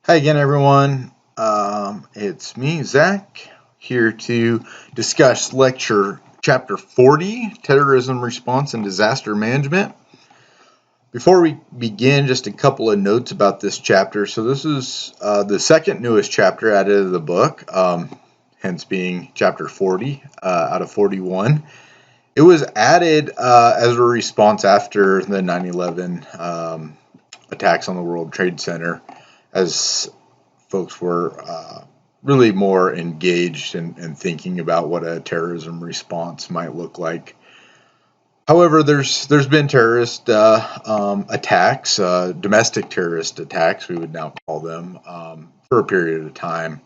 Hi again, everyone. It's me, Zach, here to discuss chapter 40, Terrorism Response and Disaster Management. Before we begin, just a couple of notes about this chapter. So this is the second newest chapter added to the book, hence being chapter 40 out of 41. It was added as a response after the 9/11 attacks on the World Trade Center, as folks were really more engaged in thinking about what a terrorism response might look like. However, there's been terrorist attacks, domestic terrorist attacks, we would now call them, for a period of time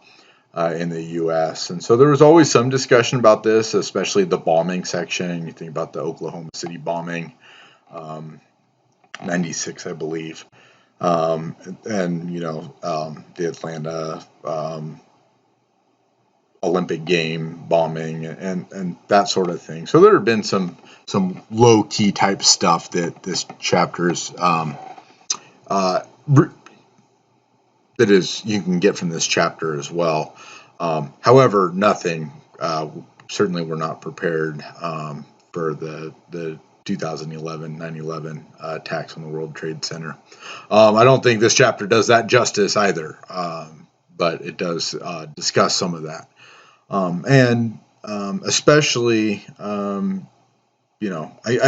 in the U.S. And so there was always some discussion about this, especially the bombing section. You think about the Oklahoma City bombing, 96, I believe. And the Atlanta Olympic game bombing and that sort of thing. So there have been some low key type stuff that this chapter's that is you can get from this chapter as well. However, nothing. Certainly, we're not prepared for the 2011 9/11 attacks on the World Trade Center. I don't think this chapter does that justice either, but it does discuss some of that. And especially, I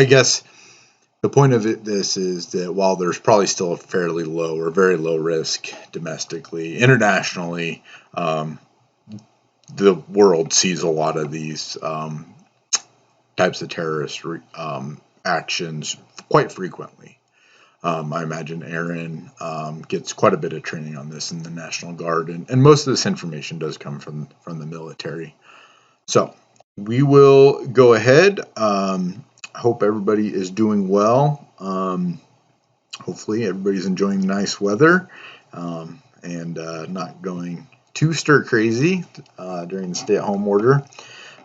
guess the point of this is that while there's probably still a fairly low or very low risk domestically, internationally, the world sees a lot of these types of terrorist actions quite frequently. I imagine Aaron gets quite a bit of training on this in the National Guard, and most of this information does come from the military. So we will go ahead. Hope everybody is doing well. Hopefully everybody's enjoying nice weather and not going too stir crazy during the stay-at-home order.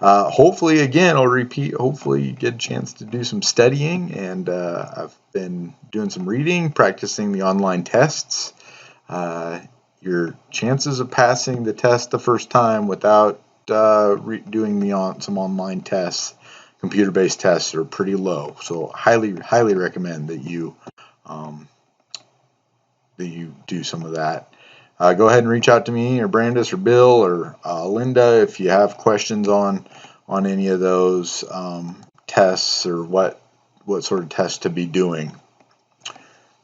Hopefully, again, I'll repeat, hopefully you get a chance to do some studying, and I've been doing some reading, practicing the online tests. Your chances of passing the test the first time without doing some online tests, computer-based tests, are pretty low. So highly recommend that you do some of that. Go ahead and reach out to me or Brandis or Bill or Linda if you have questions on any of those tests or what sort of tests to be doing.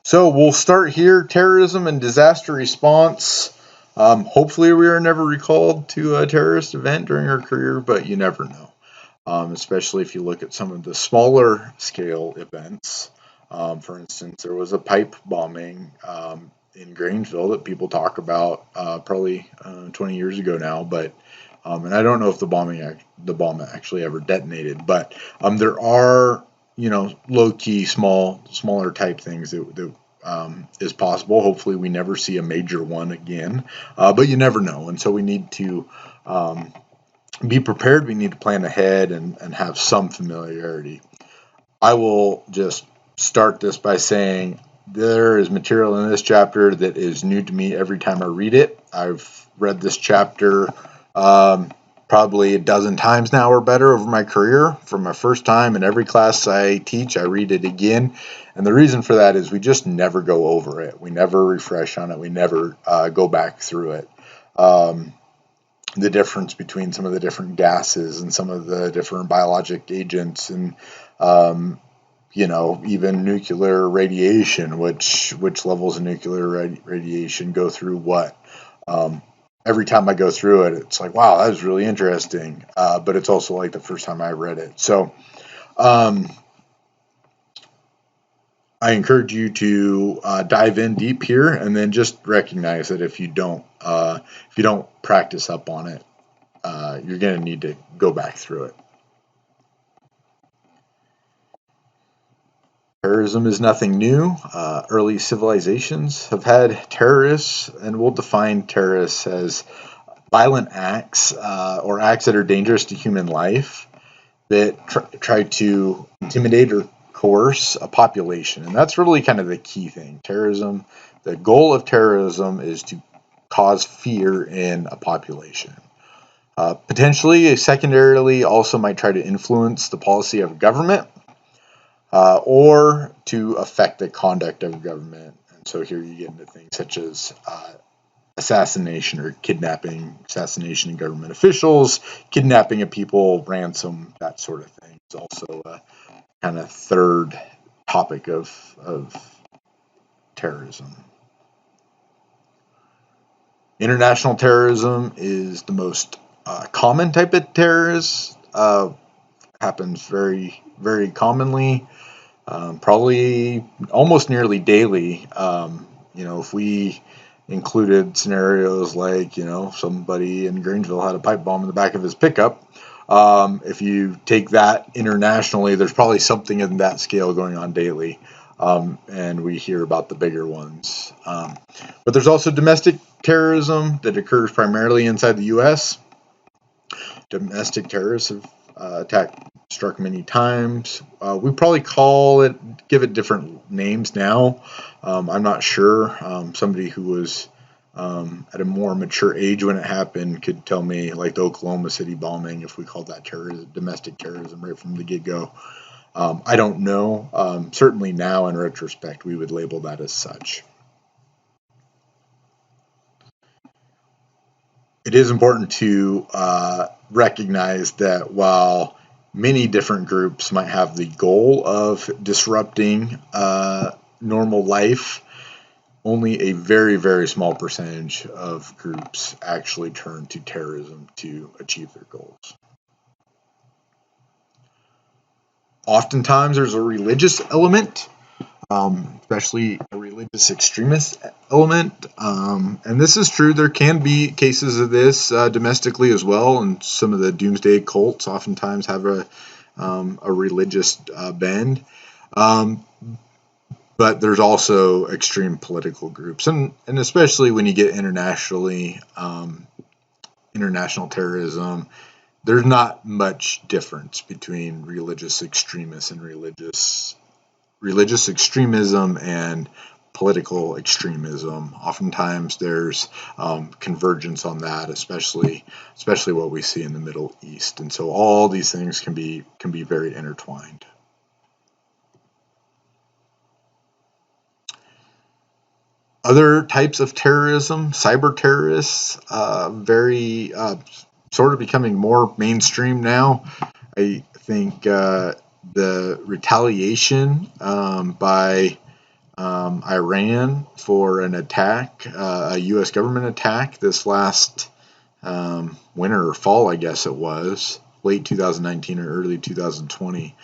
So we'll start here. Terrorism and disaster response. Hopefully we are never recalled to a terrorist event during our career, but you never know. Especially if you look at some of the smaller scale events. For instance, there was a pipe bombing in Grangeville that people talk about probably 20 years ago now, but and I don't know if the bomb actually ever detonated, but there are low key smaller type things that is possible. Hopefully we never see a major one again, but you never know, and so we need to be prepared. We need to plan ahead and have some familiarity. I will just start this by saying there is material in this chapter that is new to me every time I read it. I've read this chapter probably a dozen times now or better over my career. From my first time in every class I teach, I read it again. And the reason for that is we just never go over it. We never refresh on it. We never go back through it. The difference between some of the different gases and some of the different biologic agents and even nuclear radiation, which levels of nuclear radiation go through what. Every time I go through it, it's like, wow, that was really interesting. But it's also like the first time I read it. So I encourage you to dive in deep here, and then just recognize that if you don't practice up on it, you're going to need to go back through it. Terrorism is nothing new. Early civilizations have had terrorists, and we'll define terrorists as violent acts or acts that are dangerous to human life that try to intimidate or coerce a population. And that's really kind of the key thing. Terrorism, the goal of terrorism is to cause fear in a population. Potentially, secondarily, also might try to influence the policy of government or to affect the conduct of government. And so here you get into things such as assassination or kidnapping, assassination of government officials, kidnapping of people, ransom, that sort of thing. It's also a kind of third topic of terrorism. International terrorism is the most common type of terrorist. Happens very, very commonly, probably almost nearly daily. If we included scenarios like, somebody in Grangeville had a pipe bomb in the back of his pickup. If you take that internationally, there's probably something in that scale going on daily. And we hear about the bigger ones. But there's also domestic terrorism that occurs primarily inside the U.S. Domestic terrorists have struck many times. We probably give it different names now. I'm not sure. Somebody who was at a more mature age when it happened could tell me, like the Oklahoma City bombing, if we called that domestic terrorism right from the get-go. I don't know. Certainly now, in retrospect, we would label that as such. It is important to recognize that while many different groups might have the goal of disrupting normal life, only a very, very small percentage of groups actually turn to terrorism to achieve their goals. Oftentimes there's a religious element, especially a religious extremist element. And this is true. There can be cases of this domestically as well, and some of the doomsday cults oftentimes have a religious bend. But there's also extreme political groups, and especially when you get international terrorism, there's not much difference between religious extremists and religious extremism and political extremism. Oftentimes there's convergence on that, especially what we see in the Middle East, and so all these things can be very intertwined. Other types of terrorism, cyber terrorists, very sort of becoming more mainstream now. I think the retaliation by Iran for an attack, a U.S. government attack this last winter or fall, I guess it was, late 2019 or early 2020.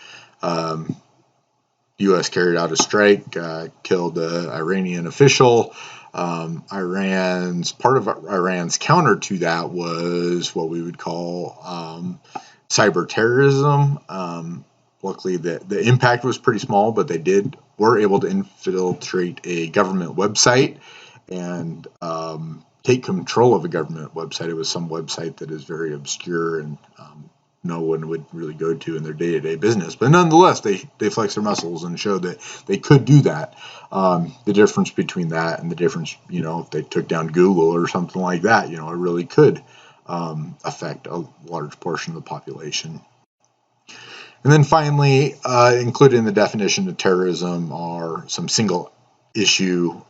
U.S. carried out a strike, killed an Iranian official. Part of Iran's counter to that was what we would call cyber terrorism. Luckily, the impact was pretty small, but they were able to infiltrate a government website and take control of a government website. It was some website that is very obscure and no one would really go to in their day-to-day business. But nonetheless, they flexed their muscles and showed that they could do that. The difference between that and the difference, if they took down Google or something like that, it really could affect a large portion of the population. And then finally, included in the definition of terrorism are some single issue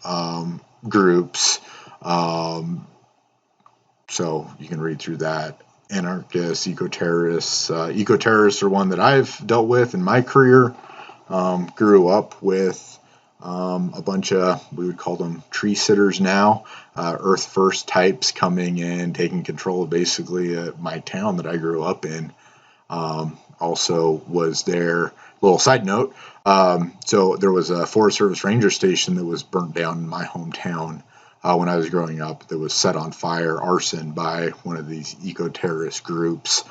groups. So you can read through that. Anarchists, eco-terrorists. Eco-terrorists are one that I've dealt with in my career. Grew up with a bunch of, we would call them tree sitters now, Earth First types coming in, taking control of basically my town that I grew up in. Also was there, little side note, so there was a Forest Service ranger station that was burnt down in my hometown when I was growing up, that was set on fire, arson, by one of these eco-terrorist groups.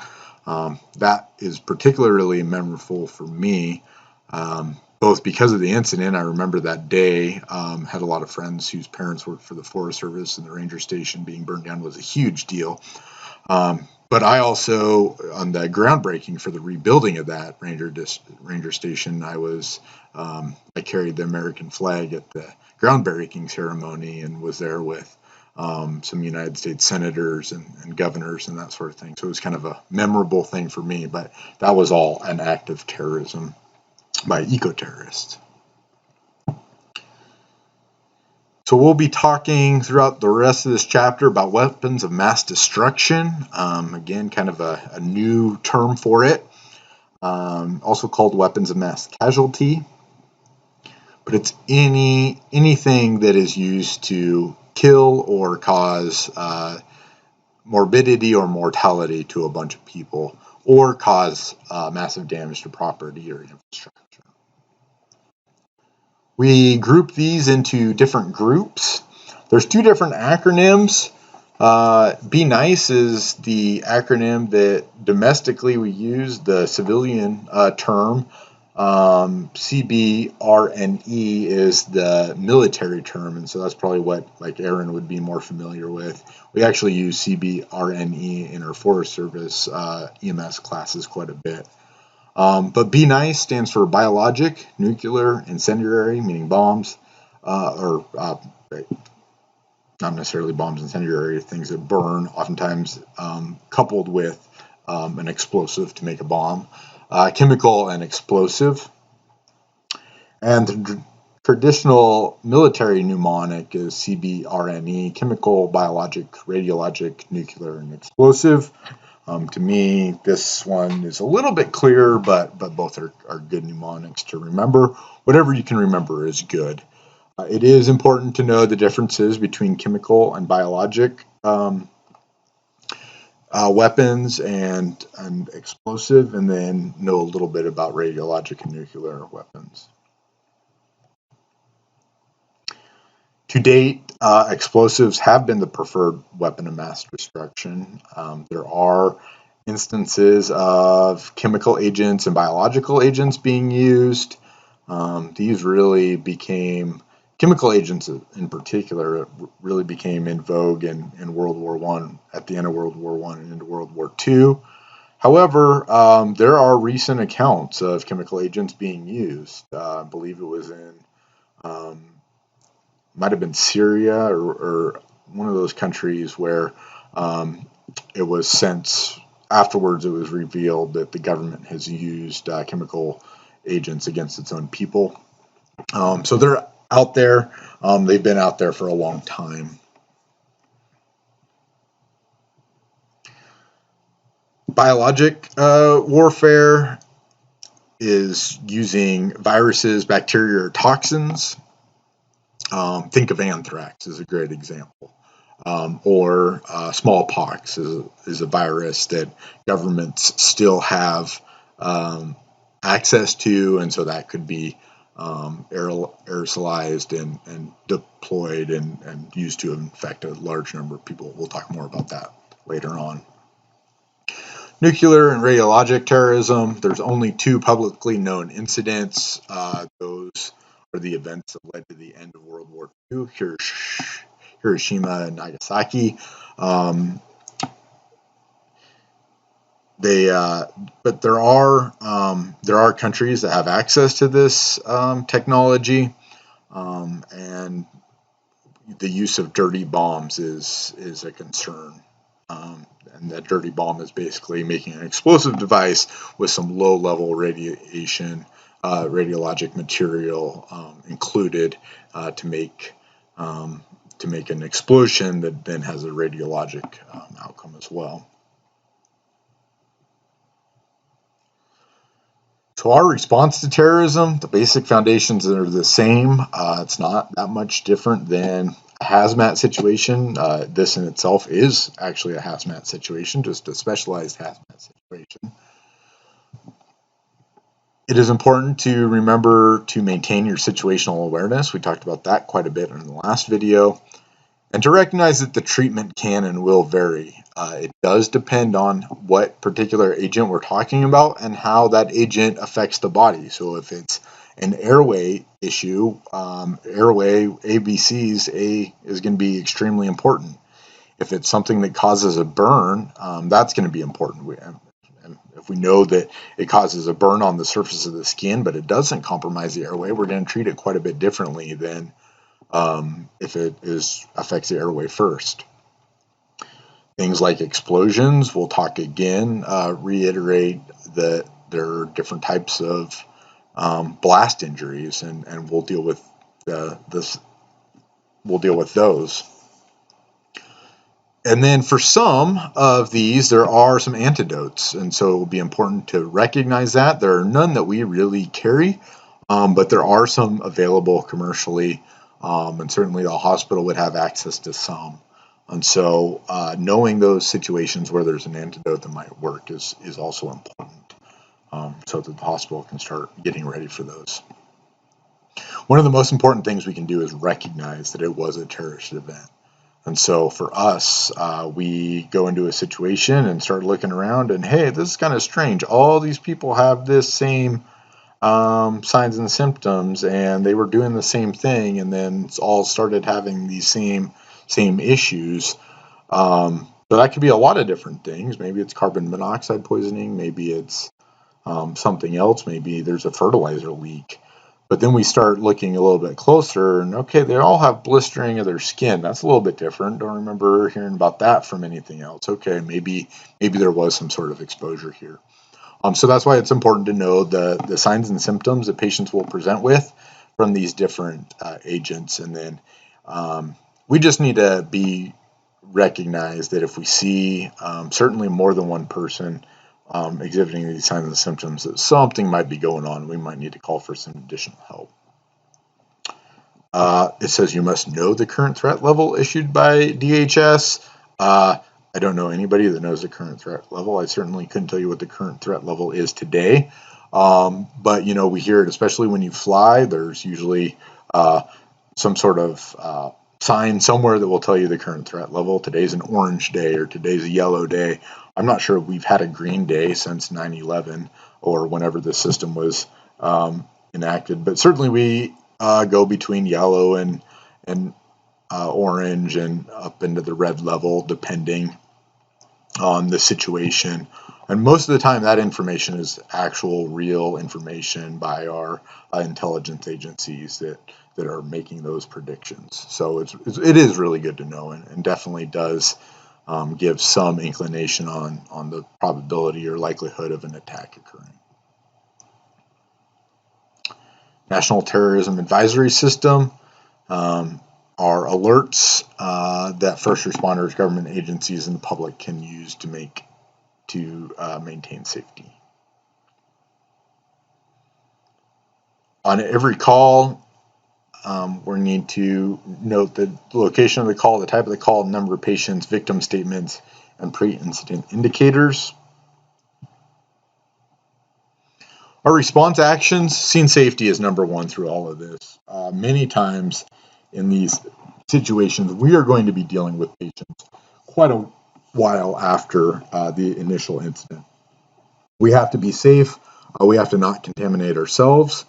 That is particularly memorable for me, both because of the incident. I remember that day, had a lot of friends whose parents worked for the Forest Service, and the ranger station being burned down was a huge deal. But I also, on the groundbreaking for the rebuilding of that ranger station, I carried the American flag at the groundbreaking ceremony and was there with some United States senators and governors and that sort of thing. So it was kind of a memorable thing for me, but that was all an act of terrorism by eco-terrorists. So we'll be talking throughout the rest of this chapter about weapons of mass destruction. Again, kind of a new term for it, also called weapons of mass casualty. But it's anything that is used to kill or cause morbidity or mortality to a bunch of people, or cause massive damage to property or infrastructure. We group these into different groups. There's two different acronyms. Be Nice is the acronym that domestically we use, the civilian term. CBRNE is the military term, and so that's probably what like Aaron would be more familiar with. We actually use CBRNE in our Forest Service EMS classes quite a bit. But Be Nice stands for biologic, nuclear, incendiary, meaning bombs, or not necessarily bombs, incendiary, things that burn, oftentimes coupled with an explosive to make a bomb. Chemical and explosive. And the traditional military mnemonic is CBRNE, chemical, biologic, radiologic, nuclear, and explosive. To me, this one is a little bit clearer, but both are good mnemonics to remember. Whatever you can remember is good. It is important to know the differences between chemical and biologic weapons and explosive, and then know a little bit about radiologic and nuclear weapons. To date, explosives have been the preferred weapon of mass destruction. There are instances of chemical agents and biological agents being used. These really became, chemical agents in particular, really became in vogue in World War I, at the end of World War I and into World War II. However, there are recent accounts of chemical agents being used. I believe it was in might have been Syria or one of those countries where it was since afterwards it was revealed that the government has used chemical agents against its own people. So they're out there. They've been out there for a long time. Biologic warfare is using viruses, bacteria, or toxins. Think of anthrax as a great example. Or smallpox is a virus that governments still have access to, and so that could be aerosolized and deployed and used to infect a large number of people. We'll talk more about that later on. Nuclear and radiologic terrorism, there's only two publicly known incidents. Those are the events that led to the end of World War II, Hiroshima and Nagasaki. But there are countries that have access to this technology, and the use of dirty bombs is a concern. And that dirty bomb is basically making an explosive device with some low-level radiation, radiologic material included to make an explosion that then has a radiologic outcome as well. So our response to terrorism, the basic foundations are the same. It's not that much different than a hazmat situation. This in itself is actually a hazmat situation, just a specialized hazmat situation. It is important to remember to maintain your situational awareness. We talked about that quite a bit in the last video. And to recognize that the treatment can and will vary. It does depend on what particular agent we're talking about and how that agent affects the body. So if it's an airway issue, airway ABCs, A is going to be extremely important. If it's something that causes a burn, that's going to be important. If we know that it causes a burn on the surface of the skin, but it doesn't compromise the airway, we're going to treat it quite a bit differently than if it affects the airway first. Things like explosions, we'll talk again, reiterate that there are different types of blast injuries, and we'll deal with those. And then for some of these, there are some antidotes, and so it will be important to recognize that. There are none that we really carry, but there are some available commercially, and certainly the hospital would have access to some. And so knowing those situations where there's an antidote that might work is also important, so that the hospital can start getting ready for those. One of the most important things we can do is recognize that it was a terrorist event. And so for us, we go into a situation and start looking around and, hey, this is kind of strange. All these people have this same signs and symptoms, and they were doing the same thing, and then it's all started having these same issues. So that could be a lot of different things. Maybe it's carbon monoxide poisoning. Maybe it's something else. Maybe there's a fertilizer leak. But then we start looking a little bit closer, and okay, they all have blistering of their skin. That's a little bit different. Don't remember hearing about that from anything else. Okay, maybe there was some sort of exposure here. So that's why it's important to know the signs and symptoms that patients will present with from these different agents, and then we just need to be recognized that if we see certainly more than one person exhibiting these signs and symptoms, that something might be going on. We might need to call for some additional help. It says you must know the current threat level issued by DHS. I don't know anybody that knows the current threat level. I certainly couldn't tell you what the current threat level is today. But, we hear it, especially when you fly. There's usually some sort of sign somewhere that will tell you the current threat level. Today's an orange day or today's a yellow day. I'm not sure we've had a green day since 9/11 or whenever the system was enacted, but certainly we go between yellow and orange and up into the red level depending on the situation. And most of the time that information is actual real information by our intelligence agencies that are making those predictions. So it is really good to know, and definitely does give some inclination on the probability or likelihood of an attack occurring. National Terrorism Advisory System are alerts that first responders, government agencies, and the public can use to maintain safety. On every call, we need to note the location of the call, the type of the call, number of patients, victim statements, and pre-incident indicators. Our response actions, scene safety is number one through all of this. Many times in these situations, we are going to be dealing with patients quite a while after the initial incident. We have to be safe. We have to not contaminate ourselves.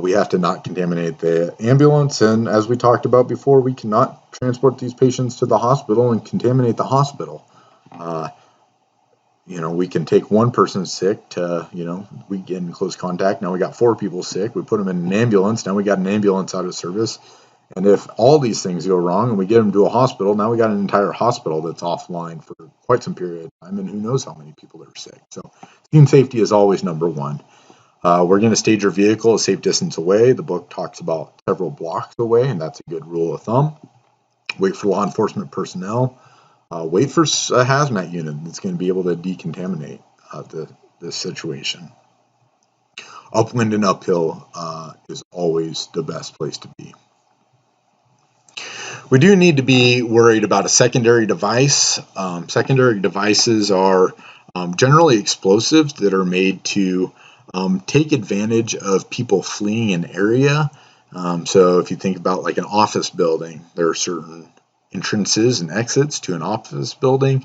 We have to not contaminate the ambulance. And as we talked about before, we cannot transport these patients to the hospital and contaminate the hospital. We can take one person sick to, we get in close contact. Now we got 4 people sick. We put them in an ambulance. Now we got an ambulance out of service. And if all these things go wrong and we get them to a hospital, now we got an entire hospital that's offline for quite some period of time, and who knows how many people are sick. So scene safety is always number one. We're going to stage our vehicle a safe distance away. The book talks about several blocks away, and that's a good rule of thumb. Wait for law enforcement personnel. Wait for a hazmat unit that's going to be able to decontaminate the situation. Upwind and uphill is always the best place to be. We do need to be worried about a secondary device. Secondary devices are generally explosives that are made to take advantage of people fleeing an area. So if you think about like an office building, there are certain entrances and exits to an office building.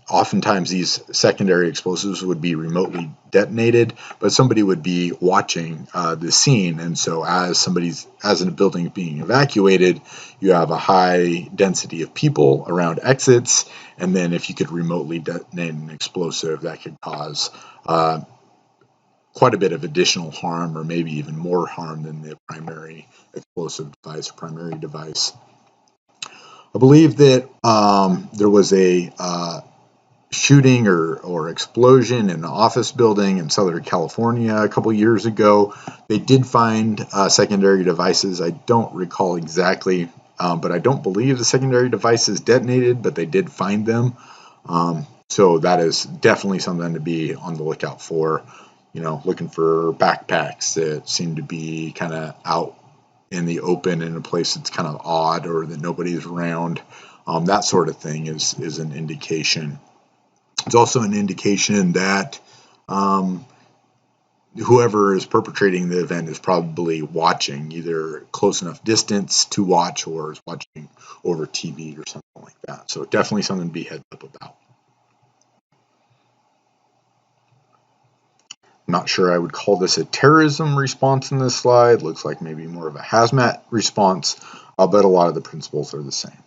Oftentimes these secondary explosives would be remotely detonated, but somebody would be watching the scene. And so as a building is being evacuated, you have a high density of people around exits. And then if you could remotely detonate an explosive, that could cause quite a bit of additional harm, or maybe even more harm than the primary explosive device or primary device. I believe that there was a shooting or explosion in an office building in Southern California a couple years ago. They did find secondary devices. I don't recall exactly, but I don't believe the secondary devices detonated, but they did find them. So that is definitely something to be on the lookout for. Looking for backpacks that seem to be kind of out in the open in a place that's kind of odd, or that nobody's around. That sort of thing is an indication. It's also an indication that whoever is perpetrating the event is probably watching, either close enough distance to watch or is watching over TV or something like that. So definitely something to be heads up about. I'm not sure I would call this a terrorism response in this slide. Looks like maybe more of a hazmat response, but a lot of the principles are the same.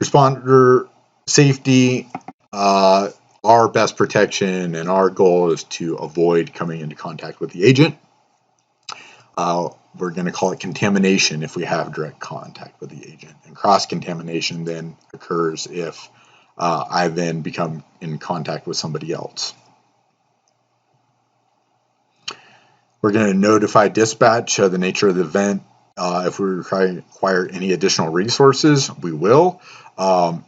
Responder safety, our best protection and our goal is to avoid coming into contact with the agent. We're going to call it contamination if we have direct contact with the agent. And cross-contamination then occurs if I then become in contact with somebody else. We're going to notify dispatch of the nature of the event. If we require any additional resources, we will.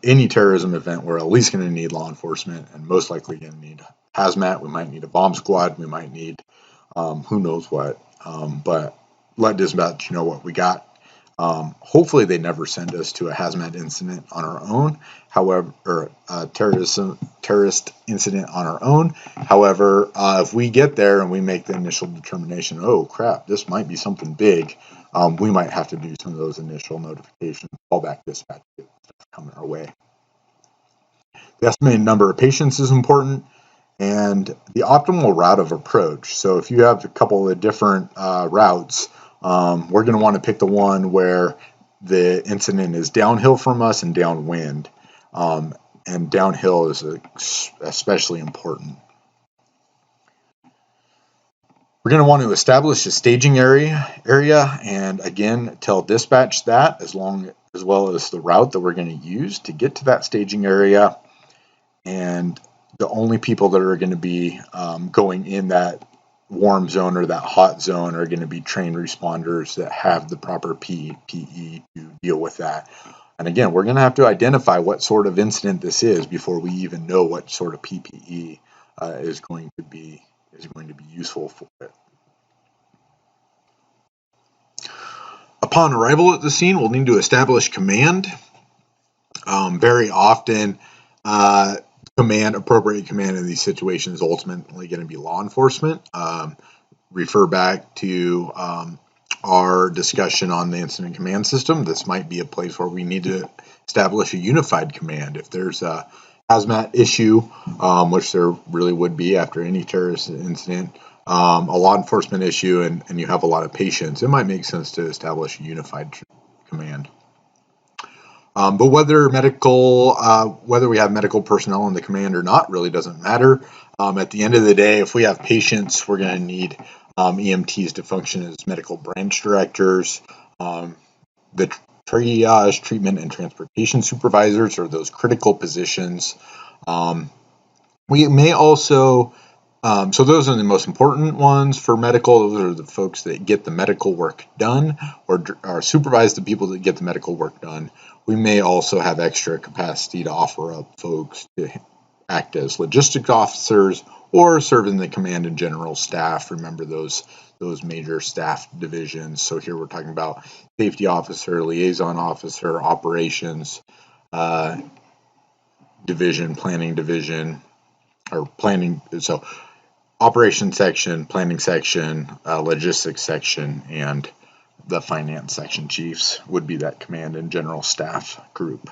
Any terrorism event, we're at least going to need law enforcement, and most likely going to need hazmat. We might need a bomb squad. We might need who knows what. But let dispatch know what we got. Hopefully they never send us to a hazmat incident on our own. However, or a terrorist incident on our own. However, if we get there and we make the initial determination, oh crap, this might be something big, we might have to do some of those initial notifications, call back dispatch, get stuff coming our way. The estimated number of patients is important, and the optimal route of approach. So if you have a couple of different routes, we're going to want to pick the one where the incident is downhill from us and downwind. And downhill is especially important. We're going to want to establish a staging area, and again tell dispatch that as well as the route that we're going to use to get to that staging area. And the only people that are going to be going in that warm zone or that hot zone are going to be trained responders that have the proper PPE to deal with that. And again, we're going to have to identify what sort of incident this is before we even know what sort of PPE is going to be useful for it. Upon arrival at the scene, we'll need to establish command. Very often, appropriate command in these situations is ultimately going to be law enforcement. Refer back to our discussion on the incident command system. This might be a place where we need to establish a unified command. If there's a hazmat issue, which there really would be after any terrorist incident, a law enforcement issue, and you have a lot of patients, it might make sense to establish a unified command. But whether we have medical personnel in the command or not really doesn't matter. At the end of the day, if we have patients, we're going to need EMTs to function as medical branch directors. The triage, treatment, and transportation supervisors are those critical positions. We may also, so those are the most important ones for medical. Those are the folks that get the medical work done or supervise the people that get the medical work done. We may also have extra capacity to offer up folks to act as logistics officers or serve in the command and general staff. Remember those major staff divisions. So here we're talking about safety officer, liaison officer, operations division, planning division, or planning. So operations section, planning section, logistics section, and the finance section chiefs would be that command and general staff group.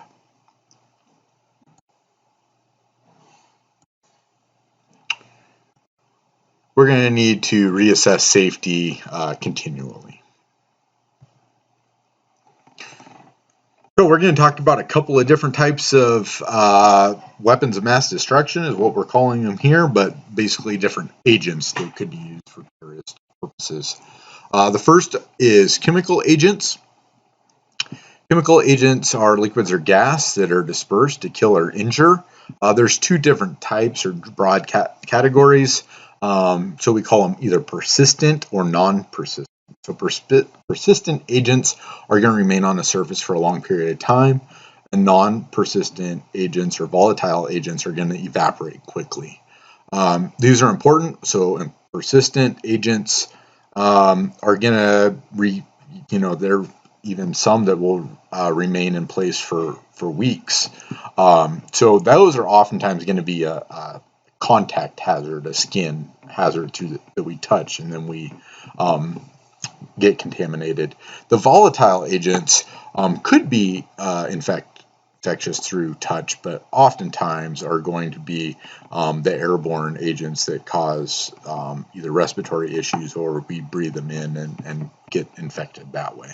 We're going to need to reassess safety continually. So we're going to talk about a couple of different types of weapons of mass destruction is what we're calling them here, but basically different agents that could be used for terrorist purposes. The first is chemical agents. Chemical agents are liquids or gas that are dispersed to kill or injure. There's two different types or broad categories. So we call them either persistent or non-persistent. So persistent agents are going to remain on the surface for a long period of time, and non-persistent agents or volatile agents are going to evaporate quickly. These are important. So persistent agents are going to, they're even some that will remain in place for weeks. So those are oftentimes going to be a contact hazard, a skin hazard that we touch, and then we get contaminated. The volatile agents could be infectious through touch, but oftentimes are going to be the airborne agents that cause either respiratory issues or we breathe them in and get infected that way.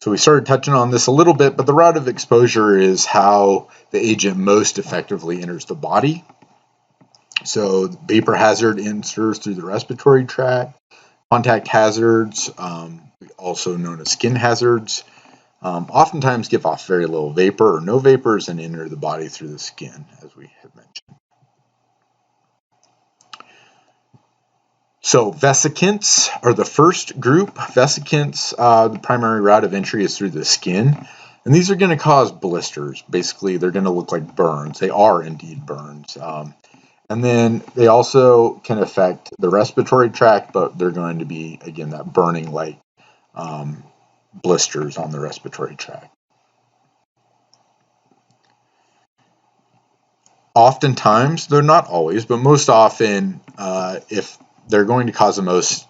So we started touching on this a little bit, but the route of exposure is how the agent most effectively enters the body. So the vapor hazard enters through the respiratory tract. Contact hazards, also known as skin hazards, oftentimes give off very little vapor or no vapors and enter the body through the skin, as we had mentioned. So vesicants are the first group. Vesicants, the primary route of entry is through the skin, and these are going to cause blisters. Basically, they're going to look like burns. They are indeed burns. And then they also can affect the respiratory tract, but they're going to be, again, that burning like blisters on the respiratory tract. Oftentimes, they're not always, but most often, if they're going to cause the most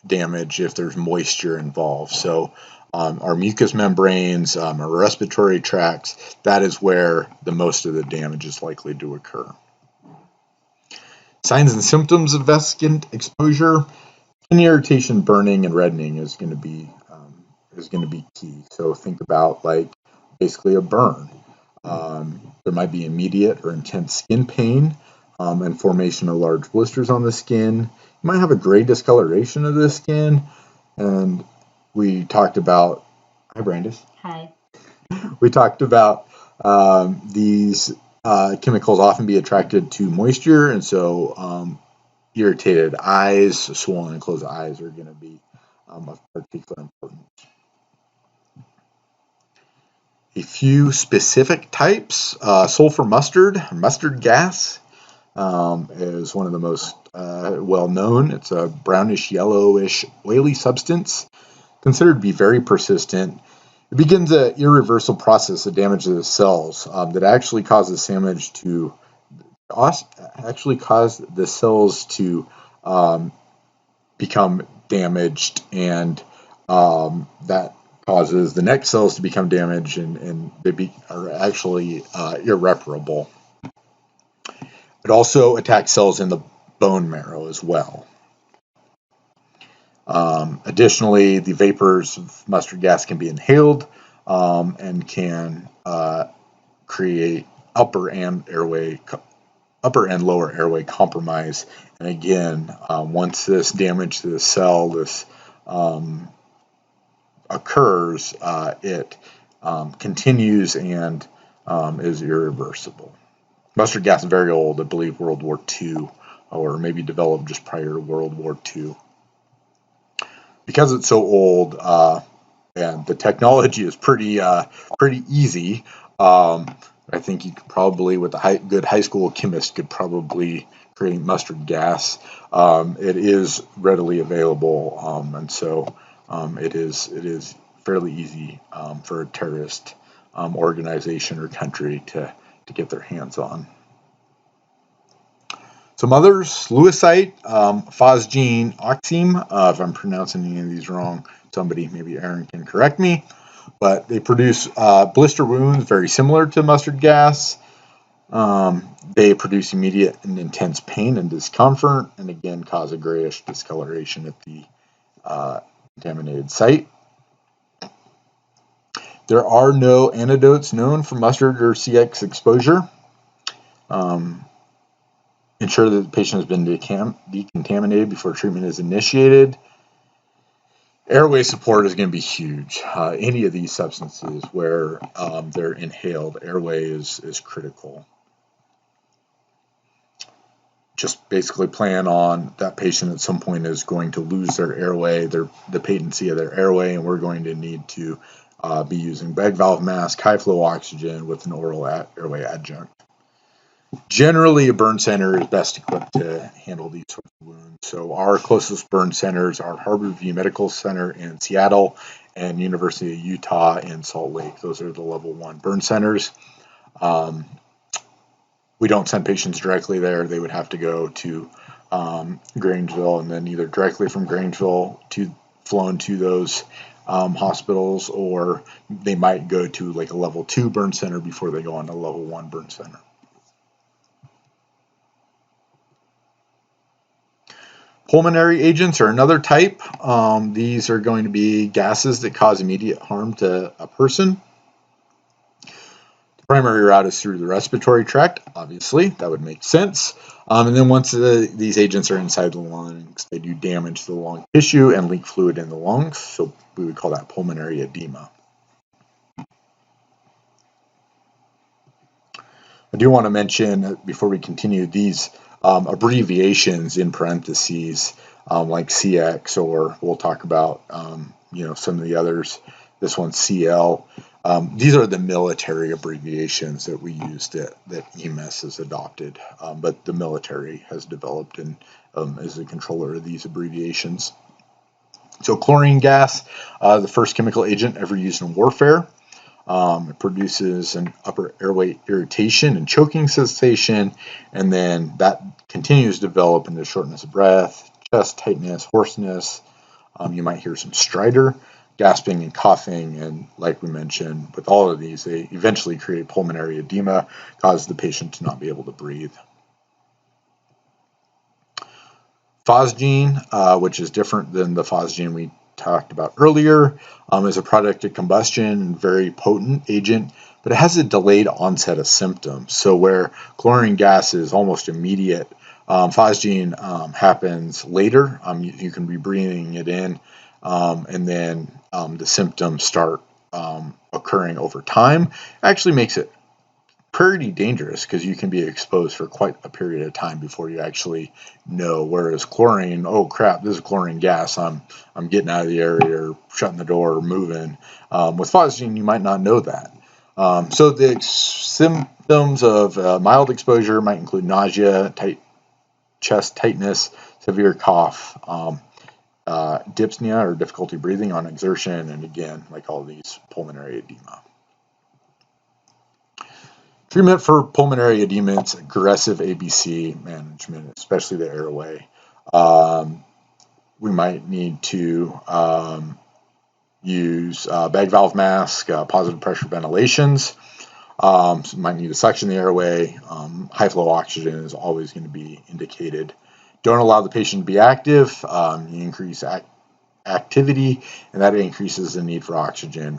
damage if there's moisture involved. So our mucous membranes, our respiratory tracts, that is where the most of the damage is likely to occur. Signs and symptoms of vesicant exposure: skin irritation, burning, and reddening is going to be key. So think about like basically a burn. There might be immediate or intense skin pain and formation of large blisters on the skin. You might have a gray discoloration of the skin, and we talked about. Hi, Brandis. Hi. We talked about these chemicals often be attracted to moisture, and so irritated eyes, swollen and closed eyes are going to be of particular importance. A few specific types: sulfur mustard gas is one of the most well known. It's a brownish yellowish oily substance considered to be very persistent. It begins an irreversible process of damage to the cells that actually causes damage to the cells to become damaged, and that causes the next cells to become damaged, and they are actually irreparable. It also attacks cells in the bone marrow as well. Additionally, the vapors of mustard gas can be inhaled and can create upper and lower airway compromise. And again, once this damage to the cell occurs, it continues and is irreversible. Mustard gas is very old, I believe World War II, or maybe developed just prior to World War II. Because it's so old, and the technology is pretty easy, I think you could probably, with a good high school chemist, could probably create mustard gas. It is readily available, and so it is fairly easy for a terrorist organization or country to get their hands on. Some others: lewisite, phosgene, oxime. If I'm pronouncing any of these wrong, somebody, maybe Aaron, can correct me. But they produce blister wounds very similar to mustard gas. They produce immediate and intense pain and discomfort, and again cause a grayish discoloration at the contaminated site. There are no antidotes known for mustard or CX exposure. Ensure that the patient has been decontaminated before treatment is initiated. Airway support is going to be huge. Any of these substances where they're inhaled, airway is critical. Just basically plan on that patient at some point is going to lose their airway, the patency of their airway, and we're going to need to be using bag valve mask, high flow oxygen with an oral airway adjunct. Generally, a burn center is best equipped to handle these sorts of wounds. So our closest burn centers are Harborview Medical Center in Seattle and University of Utah in Salt Lake. Those are the level 1 burn centers. We don't send patients directly there. They would have to go to Grangeville, and then either directly from Grangeville flown to those hospitals, or they might go to like a level 2 burn center before they go on to level 1 burn center. Pulmonary agents are another type. These are going to be gases that cause immediate harm to a person. The primary route is through the respiratory tract, obviously, that would make sense. And then once these agents are inside the lungs, they do damage to the lung tissue and leak fluid in the lungs, so we would call that pulmonary edema. I do want to mention, before we continue, these abbreviations in parentheses, like CX, or we'll talk about some of the others. This one's CL. These are the military abbreviations that we use that EMS has adopted, but the military has developed and is the controller of these abbreviations. So chlorine gas, the first chemical agent ever used in warfare. It produces an upper airway irritation and choking sensation, and then that continues to develop into shortness of breath, chest tightness, hoarseness. You might hear some stridor, gasping and coughing, and like we mentioned, with all of these, they eventually create pulmonary edema, cause the patient to not be able to breathe. Phosgene, which is different than the phosgene we talked about earlier, is a product of combustion, very potent agent, but it has a delayed onset of symptoms. So where chlorine gas is almost immediate, phosgene happens later. You can be breathing it in, and then the symptoms start occurring over time. It actually makes it pretty dangerous because you can be exposed for quite a period of time before you actually know. Whereas chlorine, oh crap, this is chlorine gas, I'm getting out of the area or shutting the door or moving. With phosgene, you might not know that. So the symptoms of mild exposure might include nausea, chest tightness, severe cough, dyspnea or difficulty breathing on exertion, and again, like all these, pulmonary edema. Treatment for pulmonary edema, it's aggressive ABC management, especially the airway. We might need to use bag valve mask, positive pressure ventilations. So might need to suction the airway. High flow oxygen is always going to be indicated. Don't allow the patient to be active. You increase activity, and that increases the need for oxygen,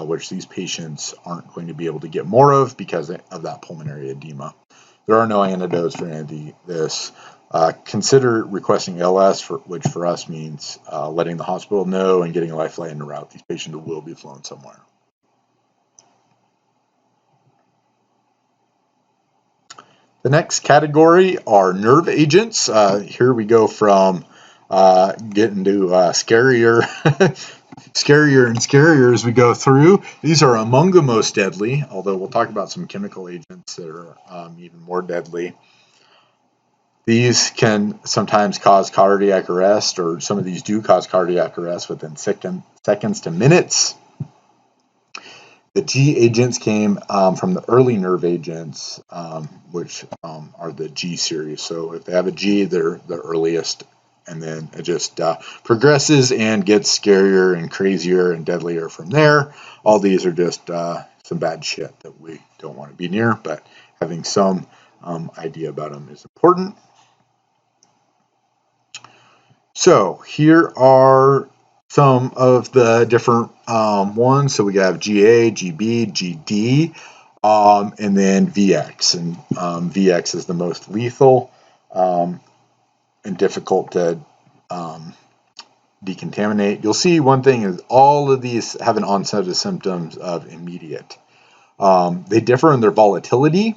which these patients aren't going to be able to get more of because of that pulmonary edema. There are no antidotes for any of this. Consider requesting LS, which for us means letting the hospital know and getting a lifeline en route. These patients will be flown somewhere. The next category are nerve agents. Here we go from getting to scarier and scarier as we go through. These are among the most deadly, although we'll talk about some chemical agents that are even more deadly. These can sometimes cause cardiac arrest, or some of these do cause cardiac arrest within seconds to minutes. The G agents came from the early nerve agents, which are the G series. So if they have a G, they're the earliest, and then it just progresses and gets scarier and crazier and deadlier from there. All these are just some bad shit that we don't want to be near, but having some idea about them is important. So here are some of the different ones. So we have GA, GB, GD, and then VX. And VX is the most lethal and difficult to decontaminate. You'll see one thing is all of these have an onset of symptoms of immediate. They differ in their volatility.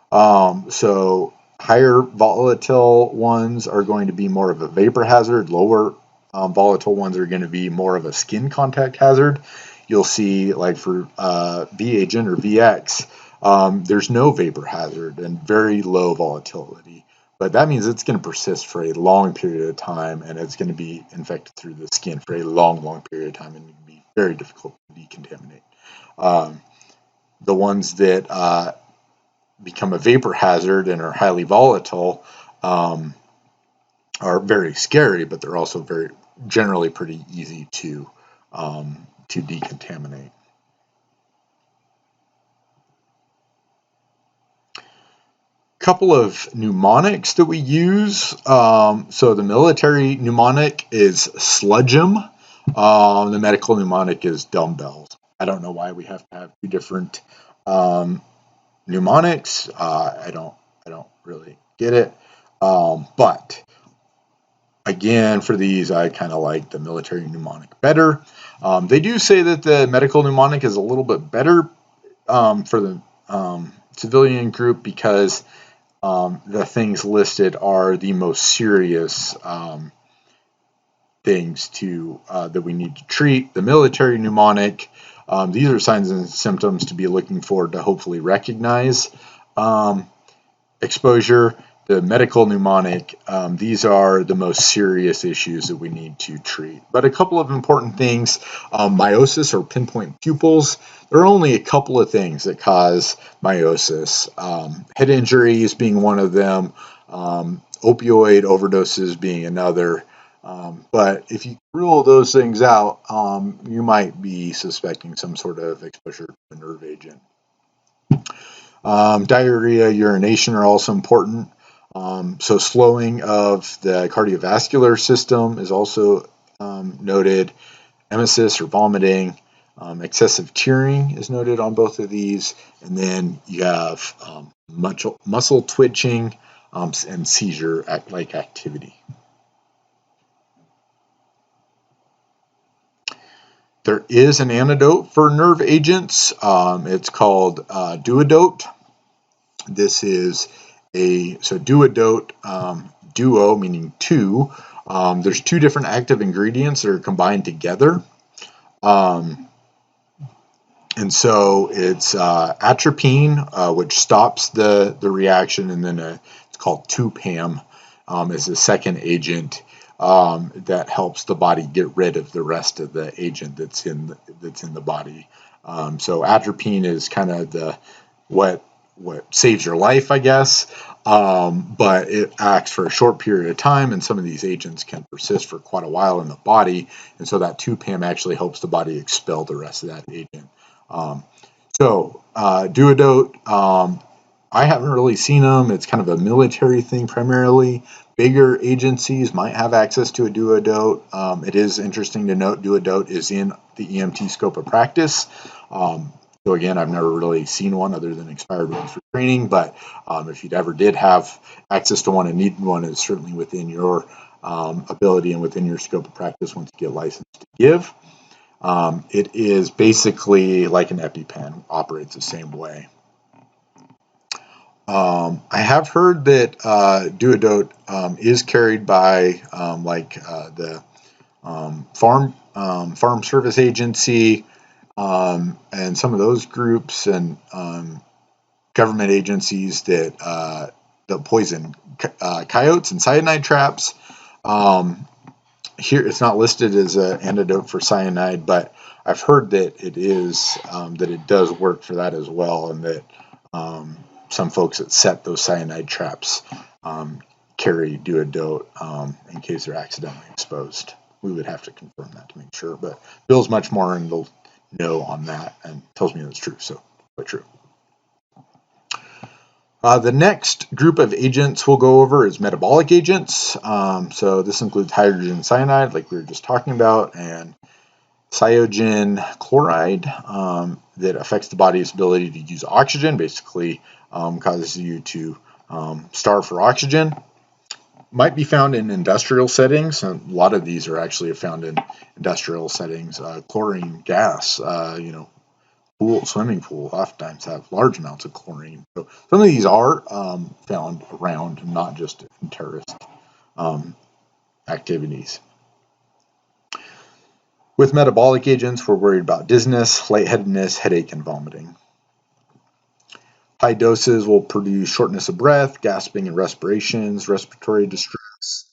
So higher volatile ones are going to be more of a vapor hazard. Lower volatile ones are going to be more of a skin contact hazard. You'll see, like for V agent or VX, there's no vapor hazard and very low volatility. But that means it's going to persist for a long period of time, and it's going to be infected through the skin for a long period of time, and it can be very difficult to decontaminate. The ones that become a vapor hazard and are highly volatile are very scary, but they're also generally pretty easy to decontaminate. Couple of mnemonics that we use. So the military mnemonic is sludgeum. The medical mnemonic is dumbbells. I don't know why we have to have two different mnemonics. I don't really get it. But again, for these, I kind of like the military mnemonic better. They do say that the medical mnemonic is a little bit better for the civilian group because the things listed are the most serious things that we need to treat. The military mnemonic, these are signs and symptoms to be looking for to hopefully recognize exposure. The medical mnemonic, these are the most serious issues that we need to treat. But a couple of important things, meiosis or pinpoint pupils, there are only a couple of things that cause meiosis. Head injuries being one of them, opioid overdoses being another. But if you rule those things out, you might be suspecting some sort of exposure to a nerve agent. Diarrhea, urination are also important. So slowing of the cardiovascular system is also noted. Emesis or vomiting, excessive tearing is noted on both of these. And then you have muscle twitching and seizure-like activity. There is an antidote for nerve agents. It's called duodote. This is duodote, duo meaning two. There's two different active ingredients that are combined together. And so it's atropine, which stops the reaction, and then it's called 2-PAM is the second agent that helps the body get rid of the rest of the agent that's in the body. So atropine is kind of what saves your life, I guess, but it acts for a short period of time, and some of these agents can persist for quite a while in the body, and so that 2-PAM actually helps the body expel the rest of that agent. Duodote, I haven't really seen them. It's kind of a military thing primarily. Bigger agencies might have access to a duodote. It is interesting to note duodote is in the EMT scope of practice. So again, I've never really seen one other than expired ones for training, but if you ever did have access to one and need one, it's certainly within your ability and within your scope of practice once you get licensed to give. It is basically like an EpiPen, operates the same way. I have heard that duodote is carried by the Farm Service Agency, and some of those groups and government agencies that poison coyotes and cyanide traps. Here, it's not listed as an antidote for cyanide, but I've heard that it does work for that as well, and that some folks that set those cyanide traps carry duodote in case they're accidentally exposed. We would have to confirm that to make sure, but Bill's much more in the know on that and tells me that's true, so quite true. The next group of agents we'll go over is metabolic agents. So this includes hydrogen cyanide, like we were just talking about, and cyanogen chloride that affects the body's ability to use oxygen, basically causes you to starve for oxygen. Might be found in industrial settings. A lot of these are actually found in industrial settings. Chlorine gas, swimming pool oftentimes have large amounts of chlorine. So some of these are found around, not just in terrorist activities. With metabolic agents, we're worried about dizziness, lightheadedness, headache, and vomiting. High doses will produce shortness of breath, gasping and respirations, respiratory distress,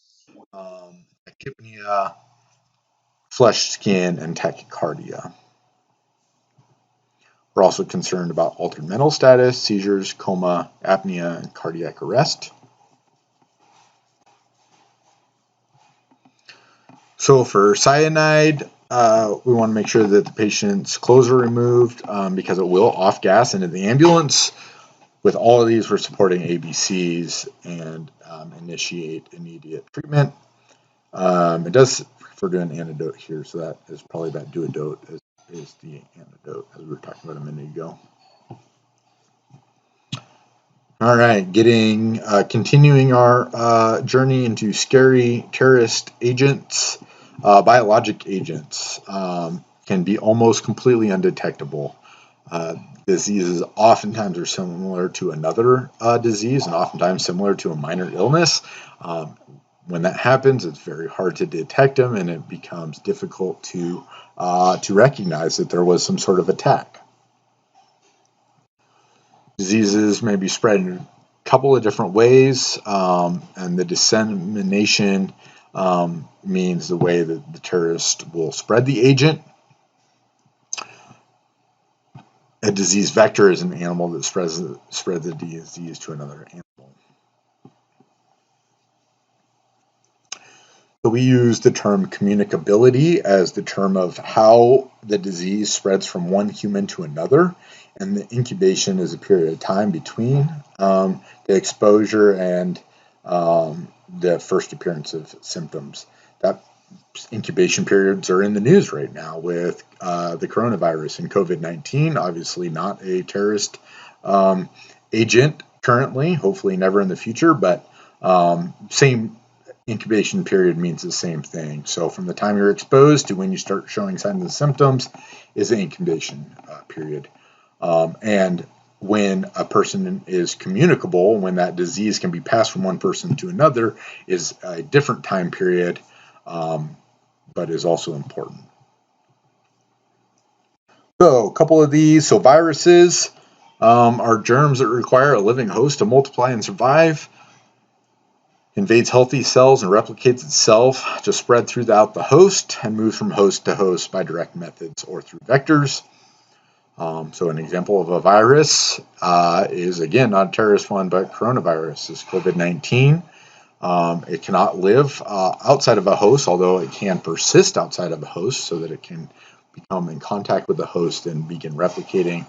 tachypnea, flushed skin, and tachycardia. We're also concerned about altered mental status, seizures, coma, apnea, and cardiac arrest. So for cyanide, we want to make sure that the patient's clothes are removed because it will off-gas into the ambulance. With all of these, we're supporting ABCs and initiate immediate treatment. It does refer to an antidote here, so that is probably that duodote is the antidote, as we were talking about a minute ago. All right, continuing our journey into scary terrorist agents. Biologic agents can be almost completely undetectable. Diseases oftentimes are similar to another disease and oftentimes similar to a minor illness. When that happens, it's very hard to detect them, and it becomes difficult to recognize that there was some sort of attack. Diseases may be spread in a couple of different ways, and the dissemination means the way that the terrorist will spread the agent. A disease vector is an animal that spreads the disease to another animal. So we use the term communicability as the term of how the disease spreads from one human to another, and the incubation is a period of time between the exposure and the first appearance of symptoms. That incubation periods are in the news right now with the coronavirus and COVID-19, obviously not a terrorist agent currently, hopefully never in the future, but same incubation period means the same thing. So from the time you're exposed to when you start showing signs and symptoms is the incubation period. And when a person is communicable, when that disease can be passed from one person to another, is a different time period, but is also important. So a couple of these. So viruses are germs that require a living host to multiply and survive. Invades healthy cells and replicates itself to spread throughout the host and moves from host to host by direct methods or through vectors. So an example of a virus is, again, not a terrorist one, but coronavirus is COVID-19. It cannot live outside of a host, although it can persist outside of a host so that it can become in contact with the host and begin replicating.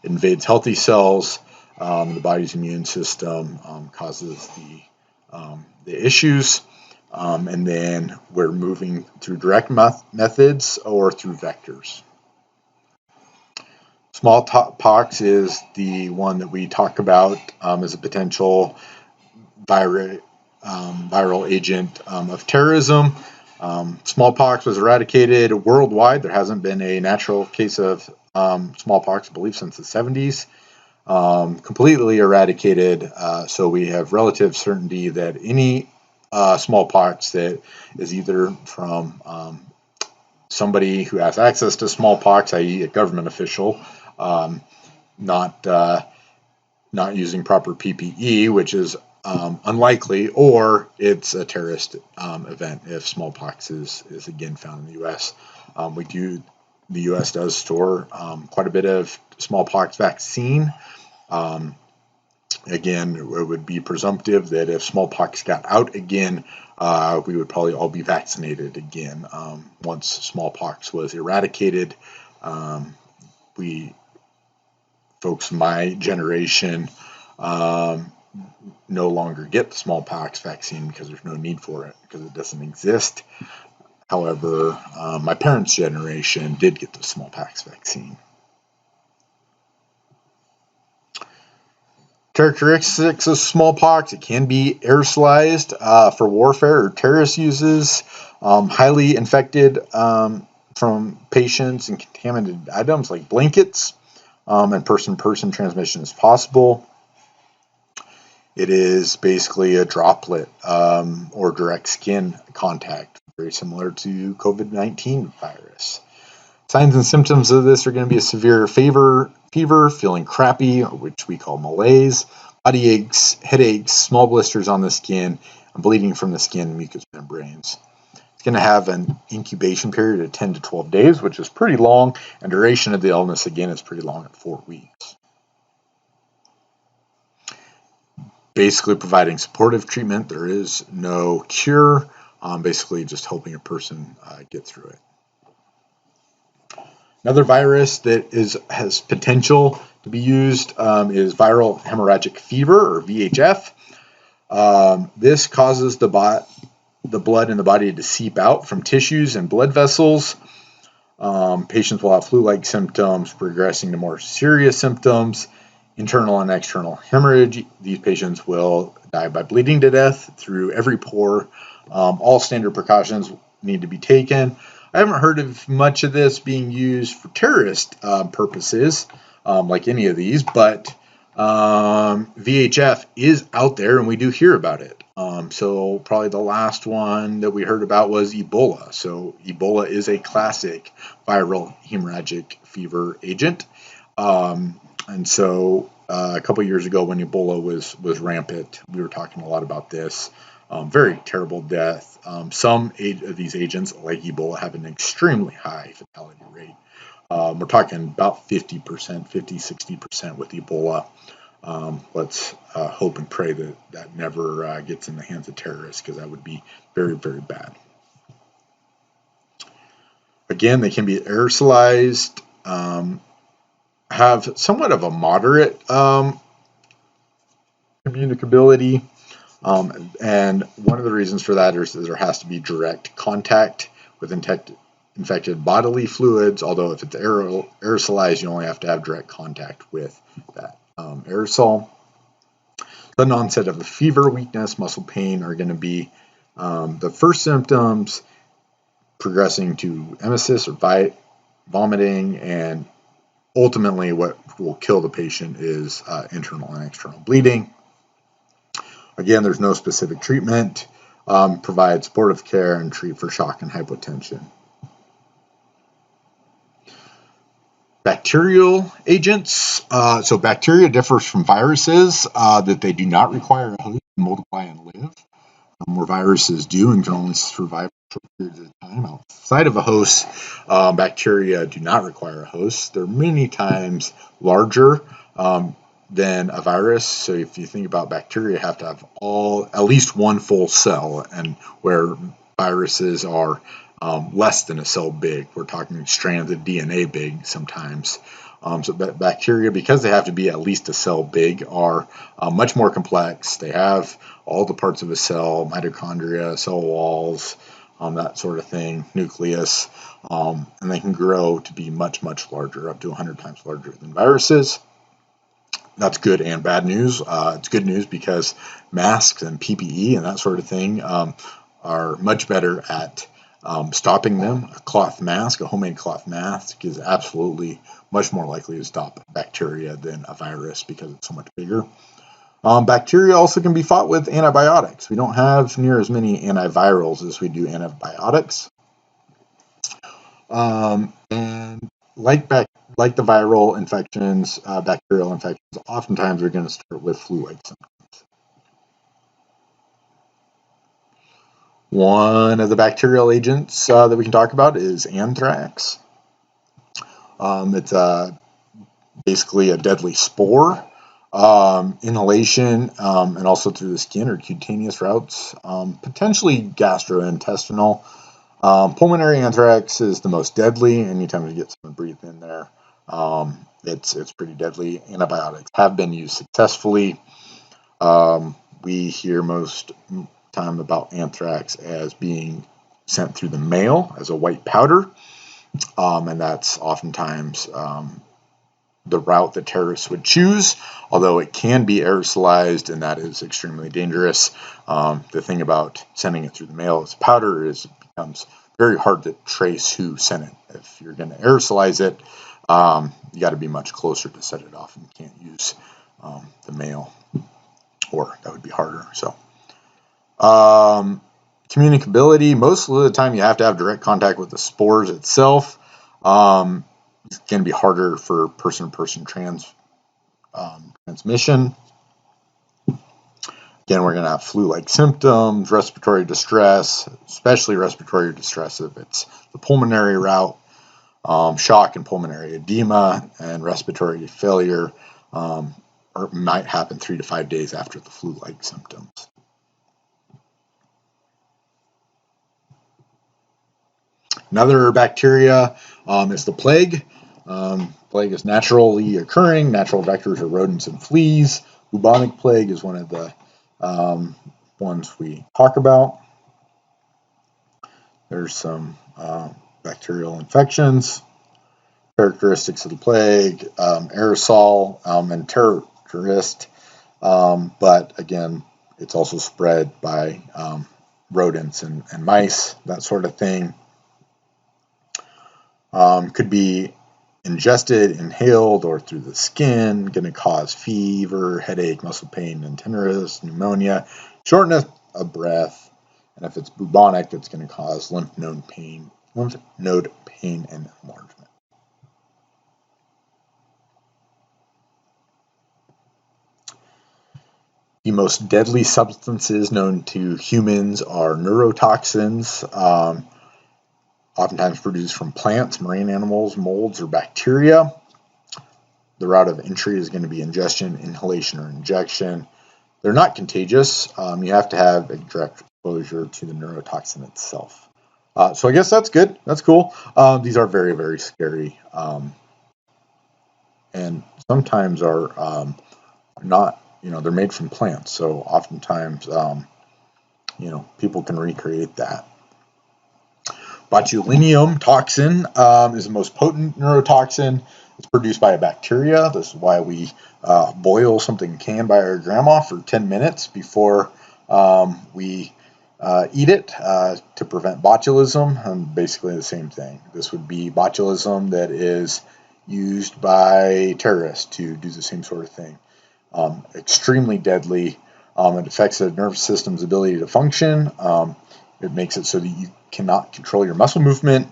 It invades healthy cells. The body's immune system causes the issues, and then we're moving through direct methods or through vectors. Smallpox is the one that we talk about as a potential viral agent of terrorism. Smallpox was eradicated worldwide. There hasn't been a natural case of smallpox, I believe, since the 70s. Completely eradicated, so we have relative certainty that any smallpox that is either from somebody who has access to smallpox, i.e. a government official, not using proper PPE, which is unlikely, or it's a terrorist event if smallpox is again found in the U.S. The U.S. does store quite a bit of smallpox vaccine. Again, it would be presumptive that if smallpox got out again, we would probably all be vaccinated again. Once smallpox was eradicated, folks my generation no longer get the smallpox vaccine because there's no need for it because it doesn't exist. However, my parents' generation did get the smallpox vaccine. Characteristics of smallpox: it can be aerosolized for warfare or terrorist uses, highly infected from patients and contaminated items like blankets, and person-to-person transmission is possible. It is basically a droplet or direct skin contact, very similar to COVID-19 virus. Signs and symptoms of this are going to be a severe fever, feeling crappy, which we call malaise, body aches, headaches, small blisters on the skin, and bleeding from the skin and mucous membranes. It's going to have an incubation period of 10 to 12 days, which is pretty long, and duration of the illness, again, is pretty long at 4 weeks. Basically providing supportive treatment. There is no cure, basically just helping a person get through it. Another virus that has potential to be used is viral hemorrhagic fever, or VHF. This causes the blood in the body to seep out from tissues and blood vessels. Patients will have flu-like symptoms, progressing to more serious symptoms, internal and external hemorrhage. These patients will die by bleeding to death through every pore. All standard precautions need to be taken. I haven't heard of much of this being used for terrorist purposes, like any of these, but VHF is out there and we do hear about it. So probably the last one that we heard about was Ebola. So Ebola is a classic viral hemorrhagic fever agent. And so a couple years ago when Ebola was rampant, we were talking a lot about this. Very terrible death. Some of these agents, like Ebola, have an extremely high fatality rate. We're talking about 50%, 50-60% with Ebola. Let's hope and pray that never gets in the hands of terrorists, because that would be very, very bad. Again, they can be aerosolized, have somewhat of a moderate communicability. And one of the reasons for that is there has to be direct contact with infected bodily fluids, although if it's aerosolized, you only have to have direct contact with that aerosol. The onset of the fever, weakness, muscle pain are going to be the first symptoms, progressing to emesis or vomiting, and ultimately what will kill the patient is internal and external bleeding. Again, there's no specific treatment. Provide supportive care and treat for shock and hypotension. Bacterial agents. So bacteria differs from viruses that they do not require a host to multiply and live, where viruses do and can only survive for short periods of time. Outside of a host, bacteria do not require a host. They're many times larger than a virus. So if you think about bacteria, have to have at least one full cell, and where viruses are less than a cell big. We're talking strands of DNA big sometimes. So bacteria, because they have to be at least a cell big, are much more complex. They have all the parts of a cell, mitochondria, cell walls, that sort of thing, nucleus, and they can grow to be much, much larger, up to 100 times larger than viruses. That's good and bad news. It's good news because masks and PPE and that sort of thing are much better at stopping them. A cloth mask, a homemade cloth mask, is absolutely much more likely to stop bacteria than a virus because it's so much bigger. Bacteria also can be fought with antibiotics. We don't have near as many antivirals as we do antibiotics. And like the viral infections, bacterial infections, oftentimes are going to start with flu-like symptoms. One of the bacterial agents that we can talk about is anthrax. It's basically a deadly spore. Inhalation and also through the skin or cutaneous routes, potentially gastrointestinal. Pulmonary anthrax is the most deadly. Anytime you get someone breathe in there, it's pretty deadly. Antibiotics have been used successfully. We hear most time about anthrax as being sent through the mail as a white powder, and that's oftentimes the route that terrorists would choose, although it can be aerosolized, and that is extremely dangerous. The thing about sending it through the mail as powder is it becomes very hard to trace who sent it. If you're going to aerosolize it, you got to be much closer to set it off, and you can't use the mail, or that would be harder. So, communicability, most of the time you have to have direct contact with the spores itself. It's going to be harder for person-to-person transmission. Again, we're going to have flu-like symptoms, respiratory distress, especially respiratory distress if it's the pulmonary route, shock and pulmonary edema, and respiratory failure might happen 3 to 5 days after the flu-like symptoms. Another bacteria is the plague. Plague is naturally occurring. Natural vectors are rodents and fleas. Bubonic plague is one of the ones we talk about. There's some bacterial infections. Characteristics of the plague, aerosol and terrorist, but again, it's also spread by rodents and mice, that sort of thing. Could be ingested, inhaled, or through the skin, going to cause fever, headache, muscle pain, and tenderness, pneumonia, shortness of breath, and if it's bubonic, it's going to cause lymph node pain and enlargement. The most deadly substances known to humans are neurotoxins, oftentimes produced from plants, marine animals, molds, or bacteria. The route of entry is going to be ingestion, inhalation, or injection. They're not contagious. You have to have a direct exposure to the neurotoxin itself. So I guess that's good. That's cool. These are very, very scary, and sometimes are not. They're made from plants, so oftentimes, people can recreate that. Botulinum toxin is the most potent neurotoxin. It's produced by a bacteria. This is why we boil something canned by our grandma for 10 minutes before we eat it to prevent botulism. And basically the same thing. This would be botulism that is used by terrorists to do the same sort of thing. Extremely deadly. It affects the nervous system's ability to function. It makes it so that you cannot control your muscle movement,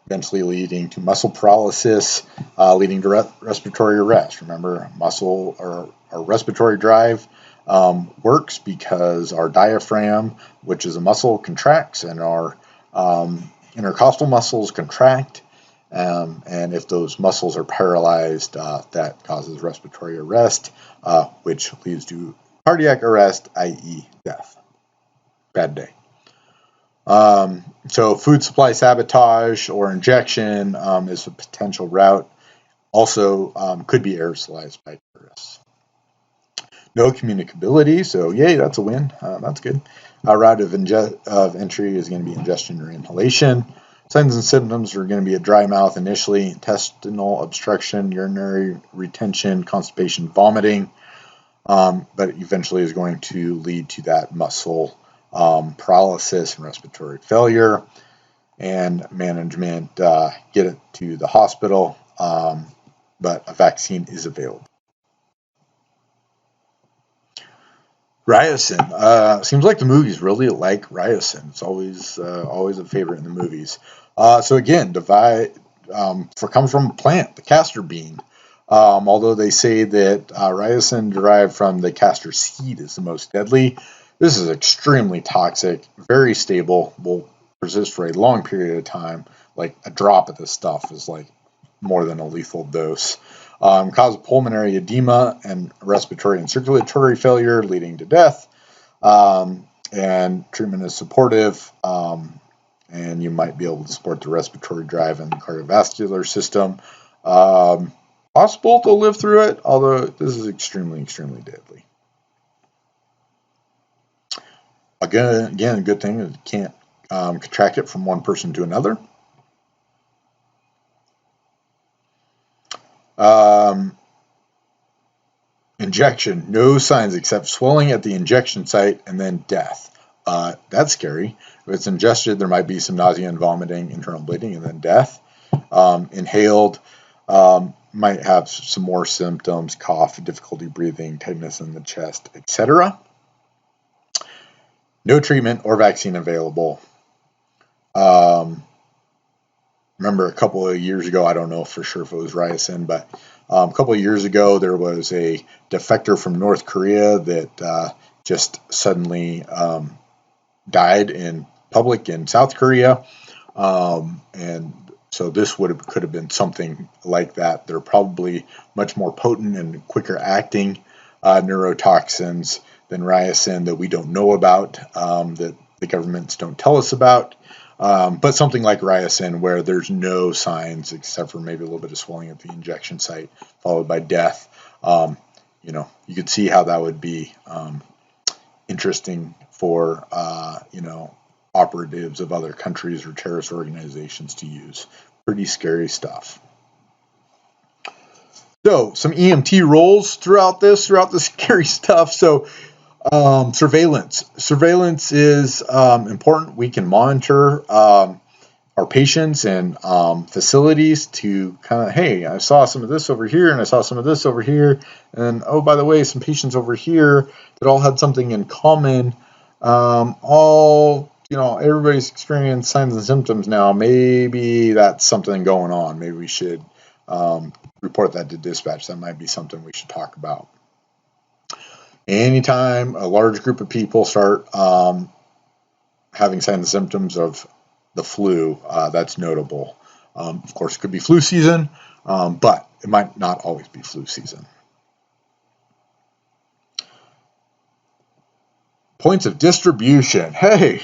eventually leading to muscle paralysis, leading to respiratory arrest. Remember, muscle or respiratory drive works because our diaphragm, which is a muscle, contracts, and our intercostal muscles contract. And if those muscles are paralyzed, that causes respiratory arrest, which leads to cardiac arrest, i.e. death. Bad day. So food supply sabotage or injection is a potential route. Also could be aerosolized by terrorists. No communicability, so yay, that's a win. That's good. A route of entry is going to be ingestion or inhalation. Signs and symptoms are going to be a dry mouth initially, intestinal obstruction, urinary retention, constipation, vomiting, but eventually is going to lead to that muscle paralysis and respiratory failure, and management get it to the hospital, but a vaccine is available. Ricin. Seems like the movies really like ricin. It's always a favorite in the movies. So again, comes from a plant, the castor bean. Although they say that ricin derived from the castor seed is the most deadly, this is extremely toxic, very stable, will persist for a long period of time. Like a drop of this stuff is like more than a lethal dose. Cause pulmonary edema and respiratory and circulatory failure, leading to death. And treatment is supportive, and you might be able to support the respiratory drive and the cardiovascular system. Possible to live through it, although this is extremely, extremely deadly. Again, a good thing is you can't contract it from one person to another. Injection, no signs except swelling at the injection site and then death. That's scary. If it's ingested, there might be some nausea and vomiting, internal bleeding, and then death. Inhaled, might have some more symptoms, cough, difficulty breathing, tightness in the chest, etc. No treatment or vaccine available. Remember a couple of years ago, I don't know for sure if it was ricin, but a couple of years ago, there was a defector from North Korea that just suddenly died in public in South Korea. And so this could have been something like that. They're probably much more potent and quicker acting neurotoxins than ricin that we don't know about, that the governments don't tell us about. But something like ricin, where there's no signs except for maybe a little bit of swelling at the injection site, followed by death. You could see how that would be interesting for operatives of other countries or terrorist organizations to use. Pretty scary stuff. So some EMT roles throughout the scary stuff. So surveillance. Surveillance is important. We can monitor our patients and facilities to kind of, hey, I saw some of this over here and I saw some of this over here. And oh, by the way, some patients over here that all had something in common. Everybody's experienced signs and symptoms now. Maybe that's something going on. Maybe we should report that to dispatch. That might be something we should talk about. Anytime a large group of people start having signs and symptoms of the flu, that's notable. Of course, it could be flu season, but it might not always be flu season. Points of distribution. Hey,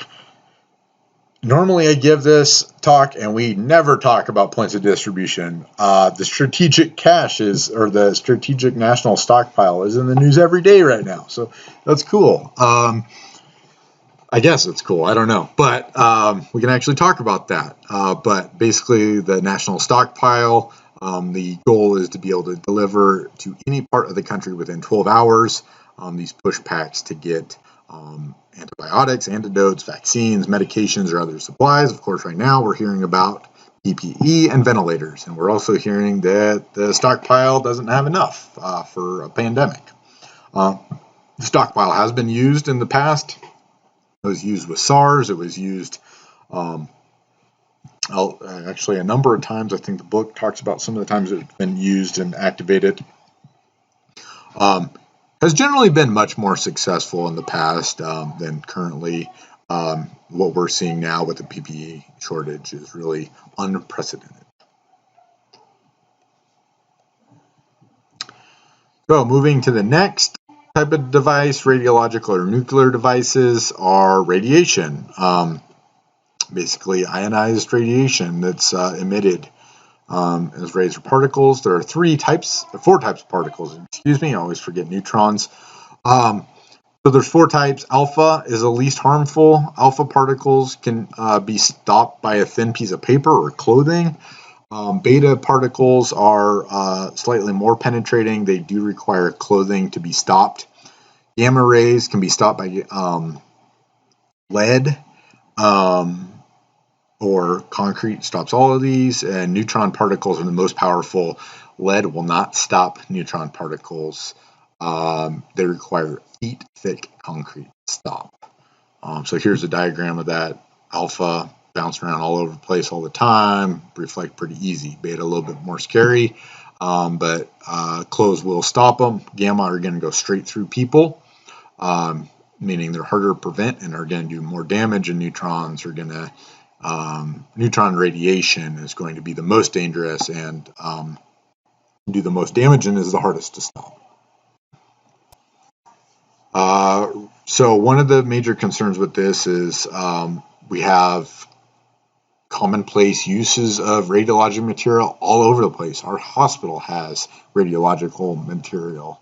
normally I give this talk and we never talk about points of distribution. The strategic caches or the strategic national stockpile is in the news every day right now. So that's cool. I guess it's cool. I don't know. But we can actually talk about that. But basically the national stockpile, the goal is to be able to deliver to any part of the country within 12 hours. These push packs to get antibiotics, antidotes, vaccines, medications, or other supplies. Of course, right now we're hearing about PPE and ventilators, and we're also hearing that the stockpile doesn't have enough for a pandemic. The stockpile has been used in the past. It was used with SARS. It was used actually a number of times. I think the book talks about some of the times it's been used and activated. Has generally been much more successful in the past than currently. What we're seeing now with the PPE shortage is really unprecedented. So moving to the next type of device, radiological or nuclear devices, are radiation. Basically ionized radiation that's emitted as rays or particles. There are four types of particles. I always forget neutrons. So there's four types. Alpha is the least harmful. Alpha particles can be stopped by a thin piece of paper or clothing. Beta particles are slightly more penetrating. They do require clothing to be stopped. Gamma rays can be stopped by lead. Or concrete stops all of these, and neutron particles are the most powerful. Lead will not stop neutron particles. They require feet-thick concrete to stop. So here's a diagram of that. Alpha bouncing around all over the place all the time, reflect pretty easy. Beta a little bit more scary, but clothes will stop them. Gamma are going to go straight through people, meaning they're harder to prevent and are going to do more damage, and neutrons are going to neutron radiation is going to be the most dangerous and do the most damage and is the hardest to stop. So one of the major concerns with this is we have commonplace uses of radiologic material all over the place. Our hospital has radiological material.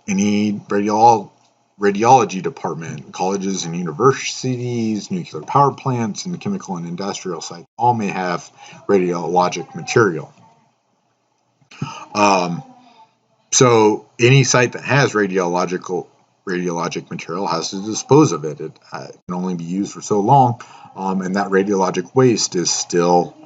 Any radiology department, colleges and universities, nuclear power plants, and chemical and industrial sites all may have radiologic material. So any site that has radiologic material has to dispose of it. It can only be used for so long, and that radiologic waste is still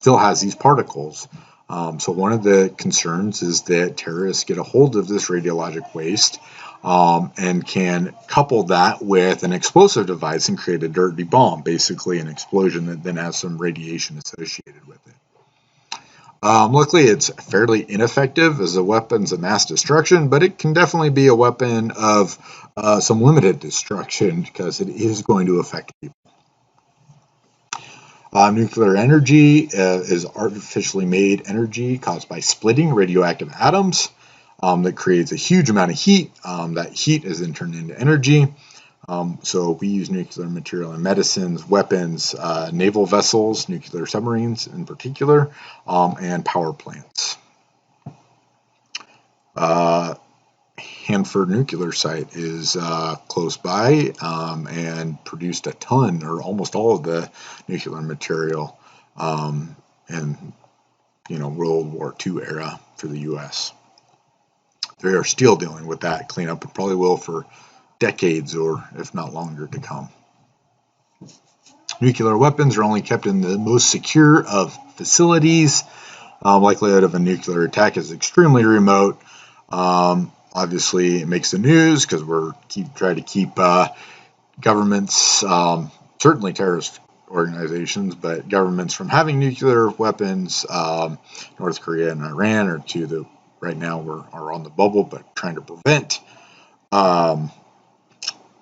has these particles. So one of the concerns is that terrorists get a hold of this radiologic waste and can couple that with an explosive device and create a dirty bomb, basically an explosion that then has some radiation associated with it. Luckily, it's fairly ineffective as a weapon of mass destruction, but it can definitely be a weapon of some limited destruction because it is going to affect people. Nuclear energy is artificially made energy caused by splitting radioactive atoms that creates a huge amount of heat. That heat is then turned into energy. So we use nuclear material in medicines, weapons, naval vessels, nuclear submarines in particular, and power plants. Hanford nuclear site is close by and produced a ton or almost all of the nuclear material in World War II era for the U.S. They are still dealing with that cleanup and probably will for decades or if not longer to come. Nuclear weapons are only kept in the most secure of facilities. Likelihood of a nuclear attack is extremely remote. Obviously, it makes the news because we're trying to keep governments, certainly terrorist organizations, but governments from having nuclear weapons. North Korea and Iran are two that right now are on the bubble, but trying to prevent.